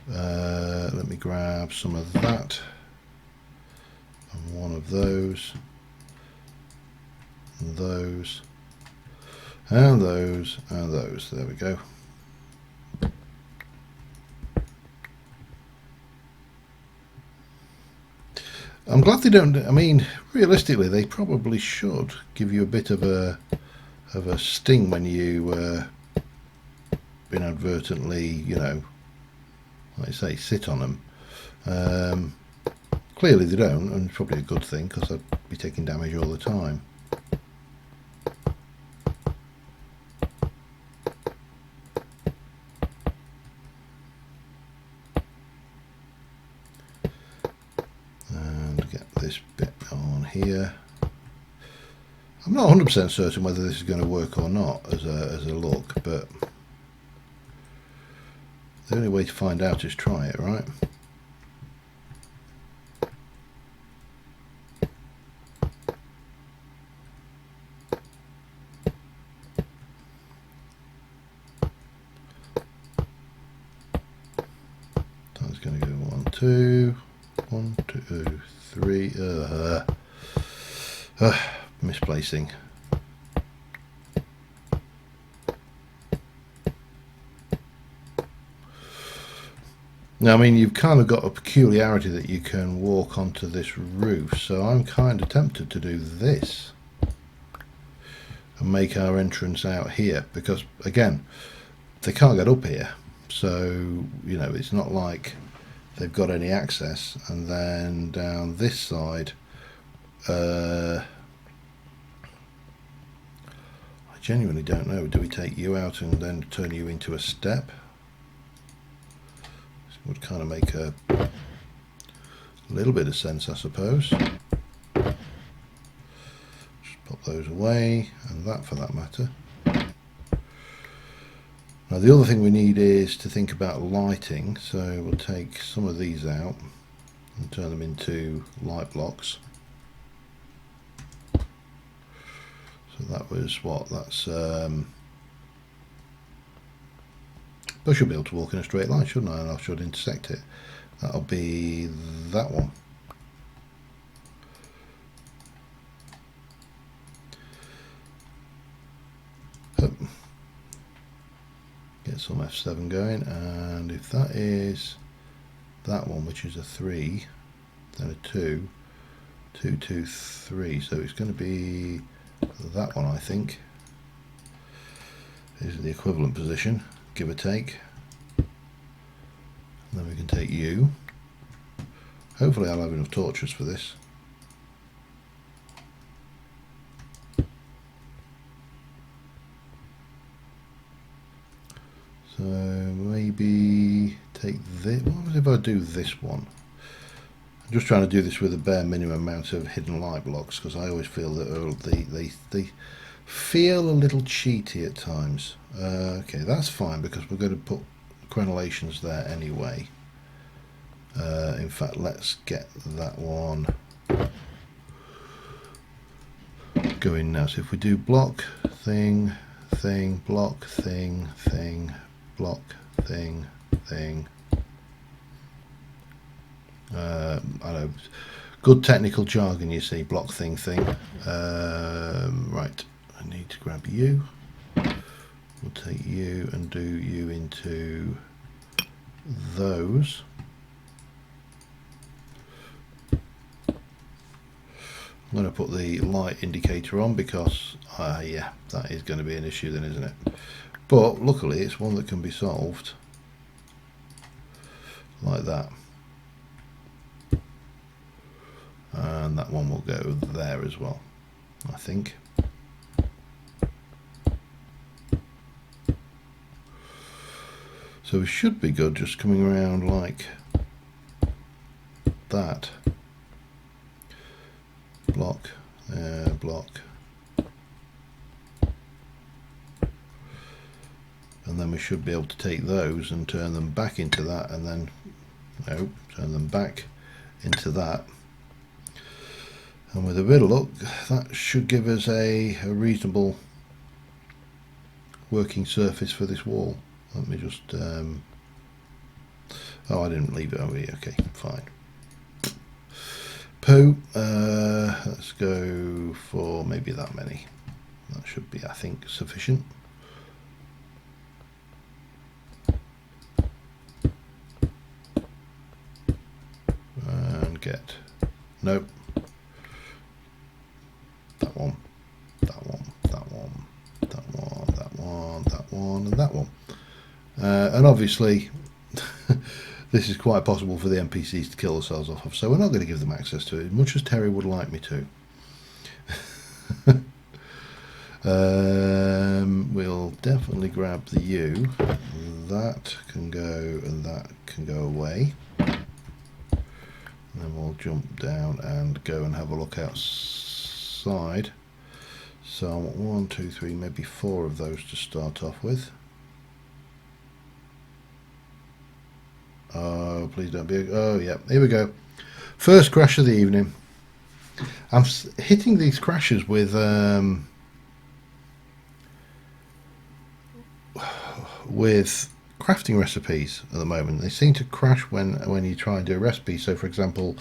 Let me grab some of that and one of those and those and those and those. There we go. I'm glad they don't. I mean, realistically, they probably should give you a bit of a sting when you inadvertently, you know, like I say, sit on them. Clearly they don't, and it's probably a good thing, because I'd be taking damage all the time. And get this bit on here. I'm not 100% certain whether this is going to work or not as a look, but the only way to find out is try it, right? That's going to go 1, 2, 1, 2, 3. Misplacing. Now, I mean, you've kind of got a peculiarity that you can walk onto this roof, so I'm kind of tempted to do this and make our entrance out here, because again, they can't get up here, so you know, it's not like they've got any access. And then down this side, I genuinely don't know. Do we take you out and then turn you into a step? Would kind of make a little bit of sense, I suppose. Just pop those away, and that for that matter. Now the other thing we need is to think about lighting, so we'll take some of these out and turn them into light blocks. So That was what? That's I should be able to walk in a straight line, shouldn't I? And I should intersect it. That'll be that one. Get some F7 going, and if that is that one, which is a 3, then a 2, 2, 2, 3. So it's going to be that one, I think. This is the equivalent position, give or take. And then we can take U. Hopefully I'll have enough torches for this. So maybe take this. What if I do this one? I'm just trying to do this with a bare minimum amount of hidden light blocks, because I always feel that they feel a little cheaty at times. Okay, that's fine, because we're going to put crenellations there anyway. In fact, let's get that one going now. So if we do block, thing, thing, block, thing, thing, block, thing, thing. I know, good technical jargon, you see, block, thing, thing. Right, I need to grab you. We'll take you and do you into those. I'm going to put the light indicator on because, yeah, that is going to be an issue then, isn't it? But luckily it's one that can be solved like that. And that one will go there as well, I think. So we should be good just coming around like that. Block, block. And then we should be able to take those and turn them back into that, and then, no, turn them back into that. And with a bit of luck, that should give us a reasonable working surface for this wall. Let me just, oh, I didn't leave it over here, okay, fine. Poo, let's go for maybe that many. That should be, I think, sufficient. And get, nope. That one, that one, that one, that one, that one, that one, and that one. And obviously, this is quite possible for the NPCs to kill themselves off of, so we're not going to give them access to it, much as Terry would like me to. We'll definitely grab the U. That can go and that can go away. And then we'll jump down and go and have a look outside. So I want 1, 2, 3, maybe 4 of those to start off with. Oh, please don't be. Oh, yeah. Here we go. First crash of the evening. I'm hitting these crashes with crafting recipes at the moment. They seem to crash when you try and do a recipe. So, for example,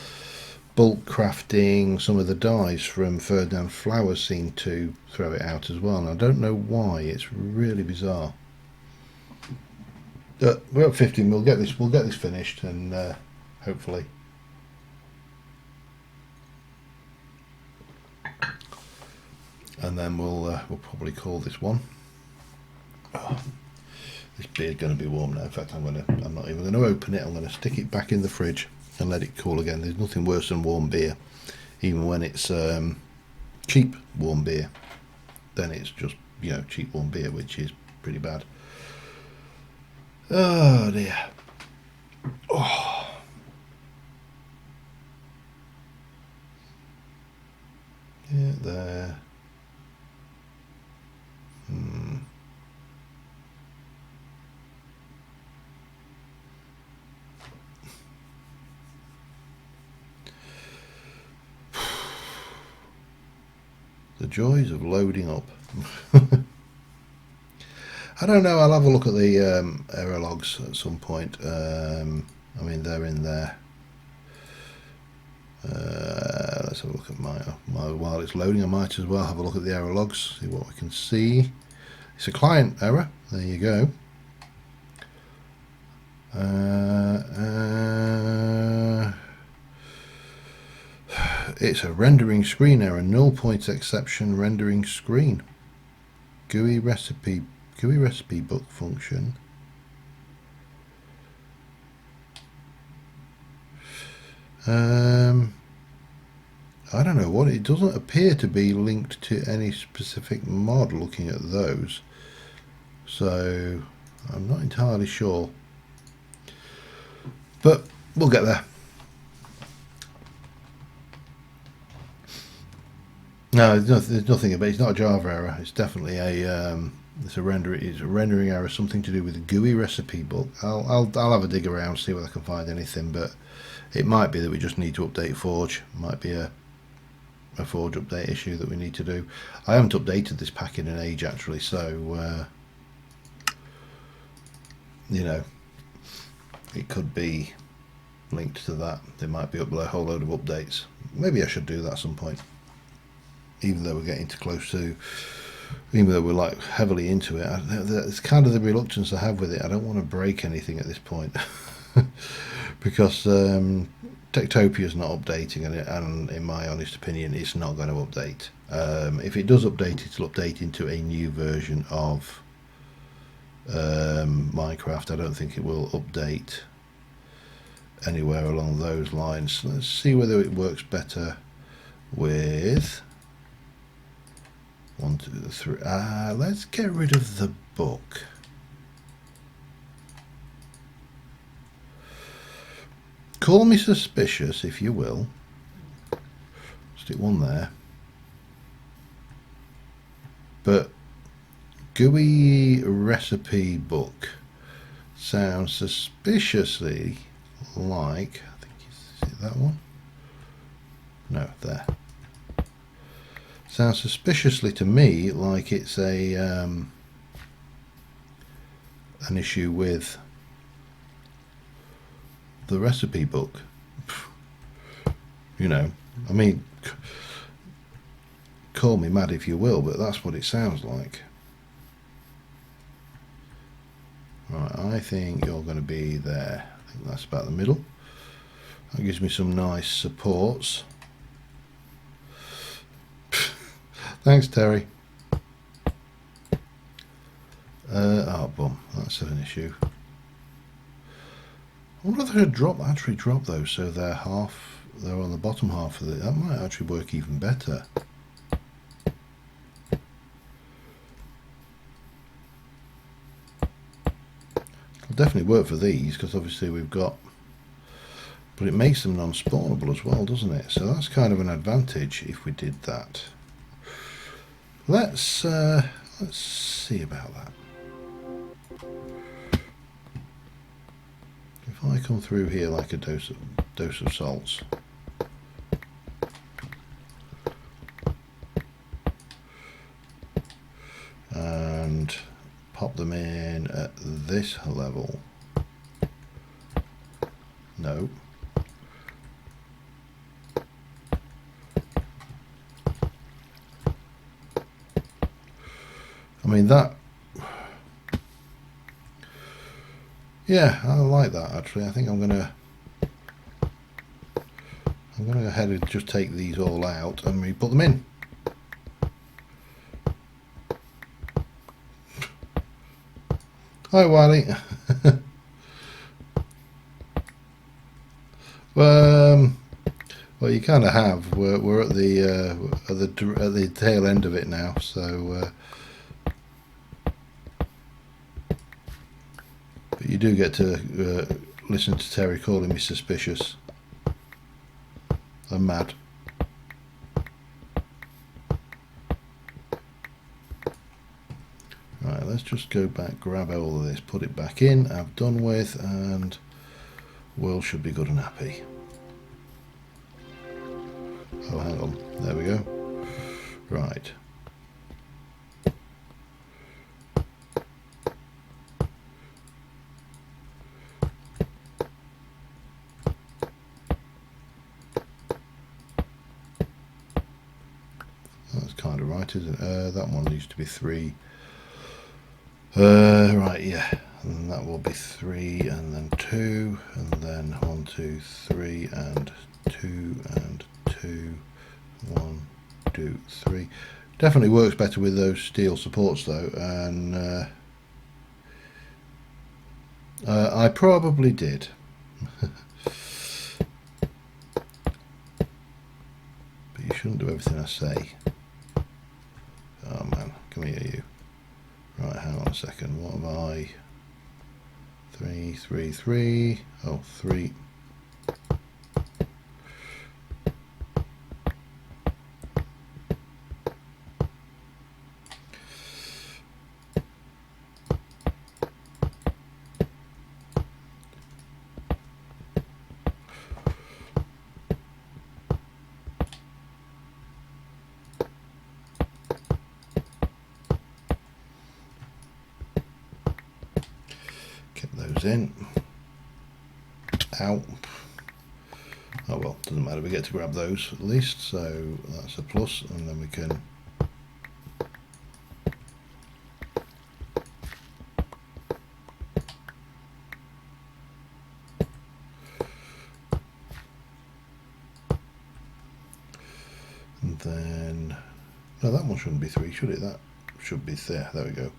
bulk crafting, some of the dyes from Ferdinand Flowers seem to throw it out as well. And I don't know why. It's really bizarre. We're at 15. We'll get this finished, and hopefully. And then we'll probably call this one. Oh, this beer's going to be warm now. In fact, I'm not even going to open it. I'm going to stick it back in the fridge and let it cool again. There's nothing worse than warm beer, even when it's cheap warm beer. Then it's just, you know, cheap warm beer, which is pretty bad. Oh dear. Oh. Yeah, there. The joys of loading up. I don't know, I'll have a look at the error logs at some point. I mean, they're in there. Let's have a look at my while it's loading. I might as well have a look at the error logs, see what we can see. It's a client error, there you go. It's a rendering screen error, null point exception rendering screen. GUI recipe book function. I don't know what, it doesn't appear to be linked to any specific mod looking at those, so I'm not entirely sure, but we'll get there. No, there's nothing about it. It's not a Java error. It's definitely it's a rendering error, something to do with the GUI recipe book. I'll have a dig around, see whether I can find anything, but it might be that we just need to update Forge. It might be a Forge update issue that we need to do. I haven't updated this pack in an age actually, so you know, it could be linked to that. There might be a whole load of updates. Maybe I should do that at some point, even though we're getting too close to, even though we're like heavily into it. It's kind of the reluctance I have with it. I don't want to break anything at this point because Tektopia is not updating, and in my honest opinion, it's not going to update. If it does update, it'll update into a new version of Minecraft. I don't think it will update anywhere along those lines. Let's see whether it works better with 1, 2, 3. Let's get rid of the book. Call me suspicious if you will. Stick one there. But GUI recipe book sounds suspiciously like, I think is it that one? No, there. Sounds suspiciously to me like it's a an issue with the recipe book. You know, I mean, call me mad if you will, but that's what it sounds like. Right, I think you're going to be there. I think that's about the middle. That gives me some nice supports. Thanks, Terry. Oh, boom. That's an issue. I wonder if they could actually drop those so they're on the bottom half of it. That might actually work even better. It'll definitely work for these because obviously we've got, but it makes them non-spawnable as well, doesn't it? So that's kind of an advantage if we did that. Let's see about that. If I come through here like a dose of salts, and pop them in at this level. No. I mean that, yeah, I like that actually. I think I'm gonna go ahead and just take these all out and re-put them in. Hi Wiley. Well, you kind of have. We're at the tail end of it now, so. But you do get to listen to Terry calling me suspicious. I'm mad. Right, let's just go back, grab all of this, put it back in, have done with, and world should be good and happy. Oh, hang on. There we go. Right. That's kind of right, isn't it? That one used to be 3. Right, yeah. And that will be 3, and then 2, and then 1, 2, 3, and 2, and 2, 1, 2, 3. Definitely works better with those steel supports though, and I probably did. But you shouldn't do everything I say. Oh man, come here you. Right, hang on a second. What have I? 3, 3, 3. Oh, 3. Those in. Out. Oh well, doesn't matter, we get to grab those at least, so that's a plus, and then we can and then no, that one shouldn't be 3, should it? That should be there. There we go.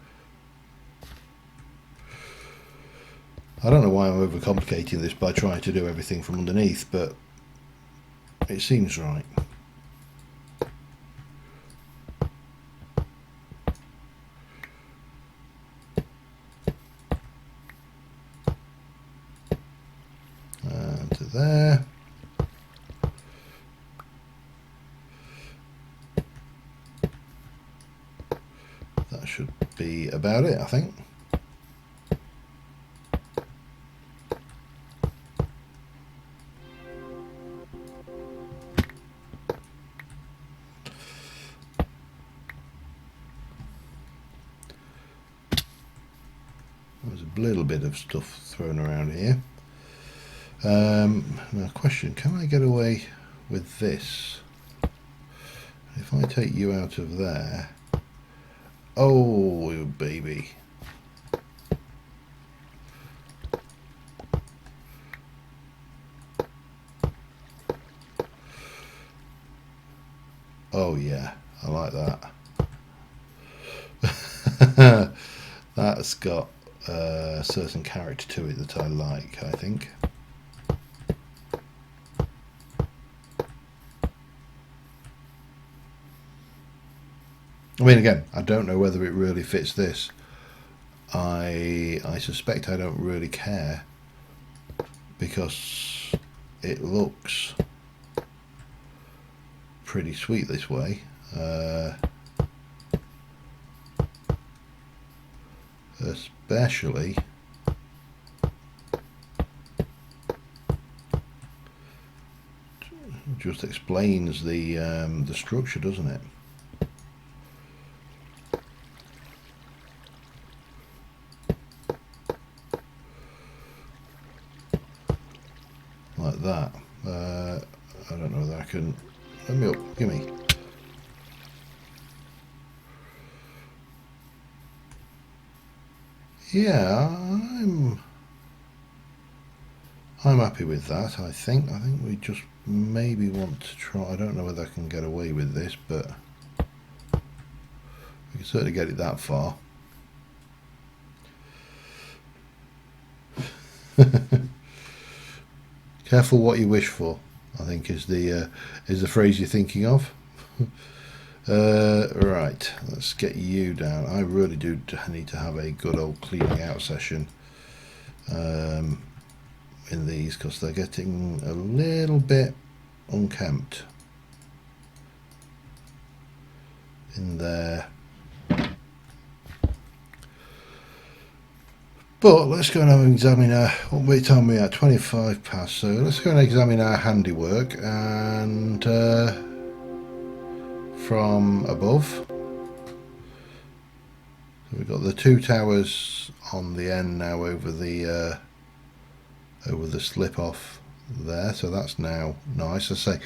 I don't know why I'm overcomplicating this by trying to do everything from underneath, but it seems right. And to there. That should be about it, I think. There's a little bit of stuff thrown around here. Now question, can I get away with this? If I take you out of there, oh baby. Oh yeah, I like that. That's got a certain character to it that I like, I think. I mean, again, I don't know whether it really fits this. I suspect I don't really care, because it looks pretty sweet this way. Especially just explains the structure, doesn't it? Like that. I don't know whether I can. Let me up. Gimme. Yeah, I'm happy with that. I think we just maybe want to try. I don't know whether I can get away with this, but we can certainly get it that far. Careful what you wish for, I think is the phrase you're thinking of. Right, let's get you down. I really do need to have a good old cleaning out session in these, because they're getting a little bit unkempt in there. But let's go and examine our, what time are we at? 25 past, so let's go and examine our handiwork and from above. So we've got the two towers on the end now over the slip off there, so that's now nice. I say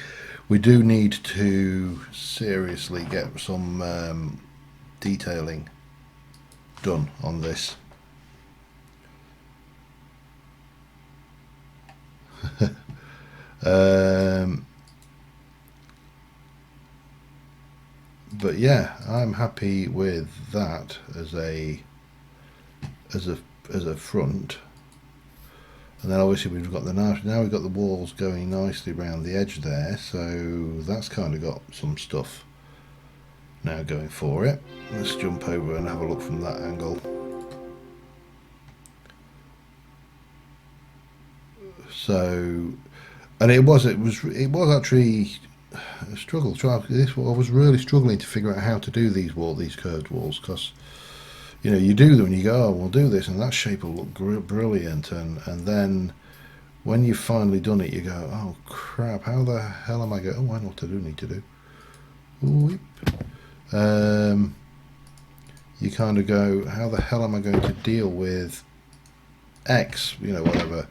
we do need to seriously get some detailing done on this. But yeah, I'm happy with that as a front. And then obviously we've got now we've got the walls going nicely around the edge there, so that's kind of got some stuff now going for it. Let's jump over and have a look from that angle. So, and it was actually a struggle. I was really struggling to figure out how to do these curved walls, because you know, you do them and you go, oh, we'll do this and that shape will look brilliant, and then when you've finally done it you go, oh crap, how the hell am I going, oh I know what I do need to do. Whoop. You kind of go, how the hell am I going to deal with X, you know, whatever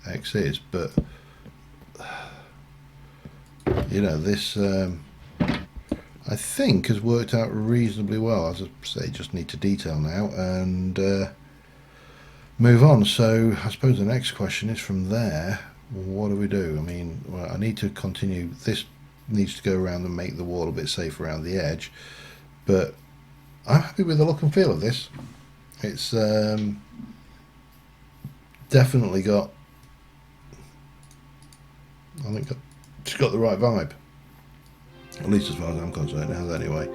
X is, but you know, this I think has worked out reasonably well. As I say, just need to detail now and move on. So I suppose the next question is, from there, what do we do? I mean, well, I need to continue. This needs to go around and make the wall a bit safer around the edge, but I'm happy with the look and feel of this. It's definitely got, I think it's got the right vibe, at least as far as I'm concerned. It has anyway.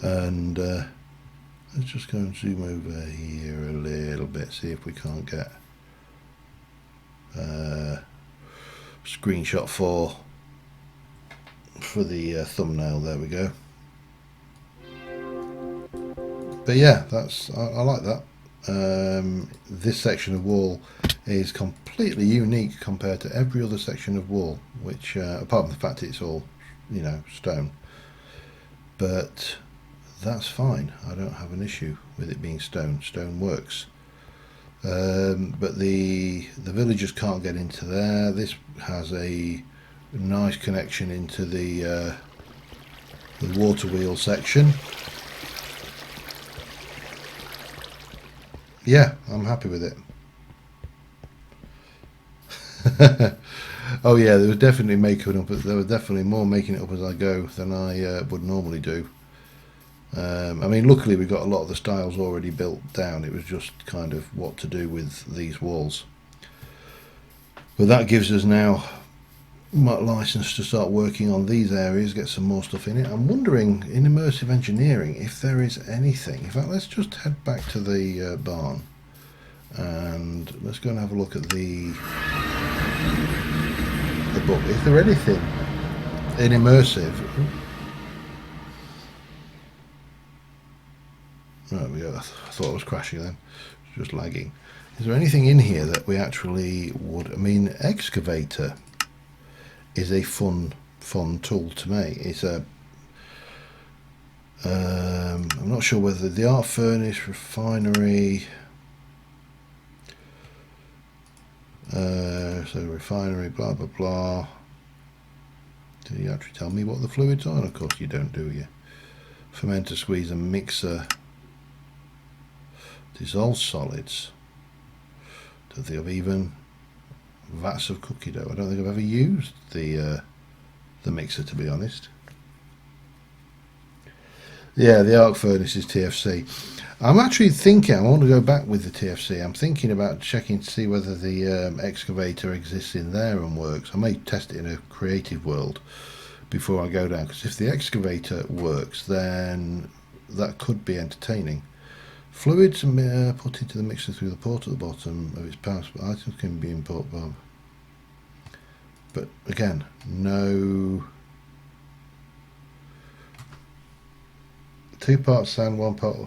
And let's just go and zoom over here a little bit, see if we can't get screenshot for the thumbnail. There we go. But yeah, that's I like that. This section of wall is completely unique compared to every other section of wall, which apart from the fact it's all, you know, stone, but that's fine. I don't have an issue with it being stone. Stone works. But the villagers can't get into there. This has a nice connection into the water wheel section. Yeah, I'm happy with it. Oh yeah, there was definitely there was definitely more making it up as I go than I would normally do. I mean, luckily we got a lot of the styles already built down. It was just kind of what to do with these walls. But that gives us now license to start working on these areas, get some more stuff in it. I'm wondering, in immersive engineering, if there is anything. In fact, let's just head back to the barn and let's go and have a look at the book. Is there anything in immersive? There we go. I thought I was crashing then. It's just lagging. Is there anything in here that we actually would? I mean, excavator is a fun tool to make. It's a I'm not sure whether the art furnace, refinery, so refinery, blah blah blah. Did you actually tell me what the fluids are? And of course you don't, do you? Fermenter, squeezer, mixer, dissolved solids. Don't think I've even vats of cookie dough. I don't think I've ever used the mixer, to be honest. Yeah, the arc furnace is TFC. I'm actually thinking I want to go back with the TFC. I'm thinking about checking to see whether the excavator exists in there and works. I may test it in a creative world before I go down, because if the excavator works, then that could be entertaining. Fluids put into the mixer through the port at the bottom of its pass, but items can be imported. But again, no. 2 parts sand, 1 part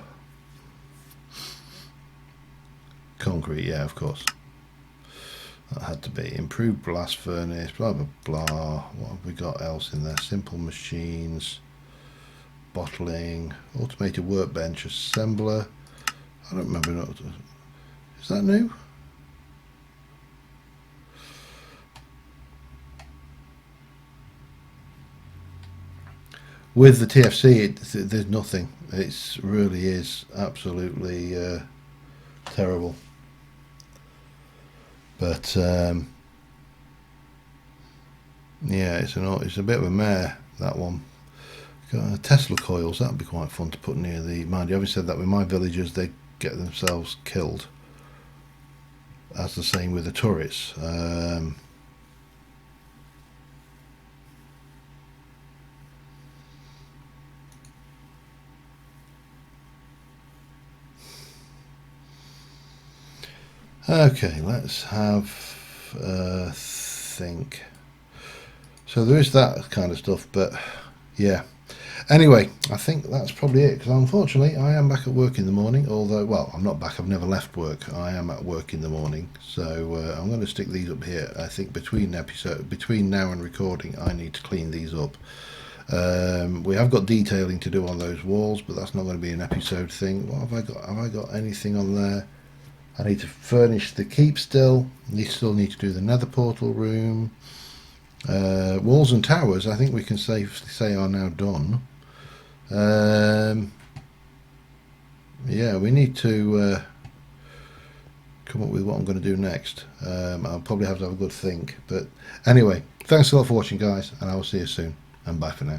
concrete. Yeah, of course. That had to be. Improved blast furnace, blah blah blah. What have we got else in there? Simple machines. bottling, automated workbench, assembler. I don't remember. Is that new? With the TFC, there's nothing. It really is absolutely terrible. But yeah, it's a bit of a mare, that one. Tesla coils, that'd be quite fun to put near the. Mind you, having said that, with my villagers, they get themselves killed. As the same with the turrets. Okay, let's have a think. So there is that kind of stuff, but yeah. Anyway, I think that's probably it, because unfortunately I am back at work in the morning, although, well, I'm not back, I've never left work. I am at work in the morning, so I'm going to stick these up here. I think between now and recording, I need to clean these up. We have got detailing to do on those walls, but that's not going to be an episode thing. What have I got? Have I got anything on there? I need to furnish the keep still. We still need to do the nether portal room. Walls and towers, I think we can safely say, are now done. Yeah, we need to come up with what I'm going to do next. I'll probably have to have a good think. But anyway, thanks a lot for watching, guys, and I will see you soon. And bye for now.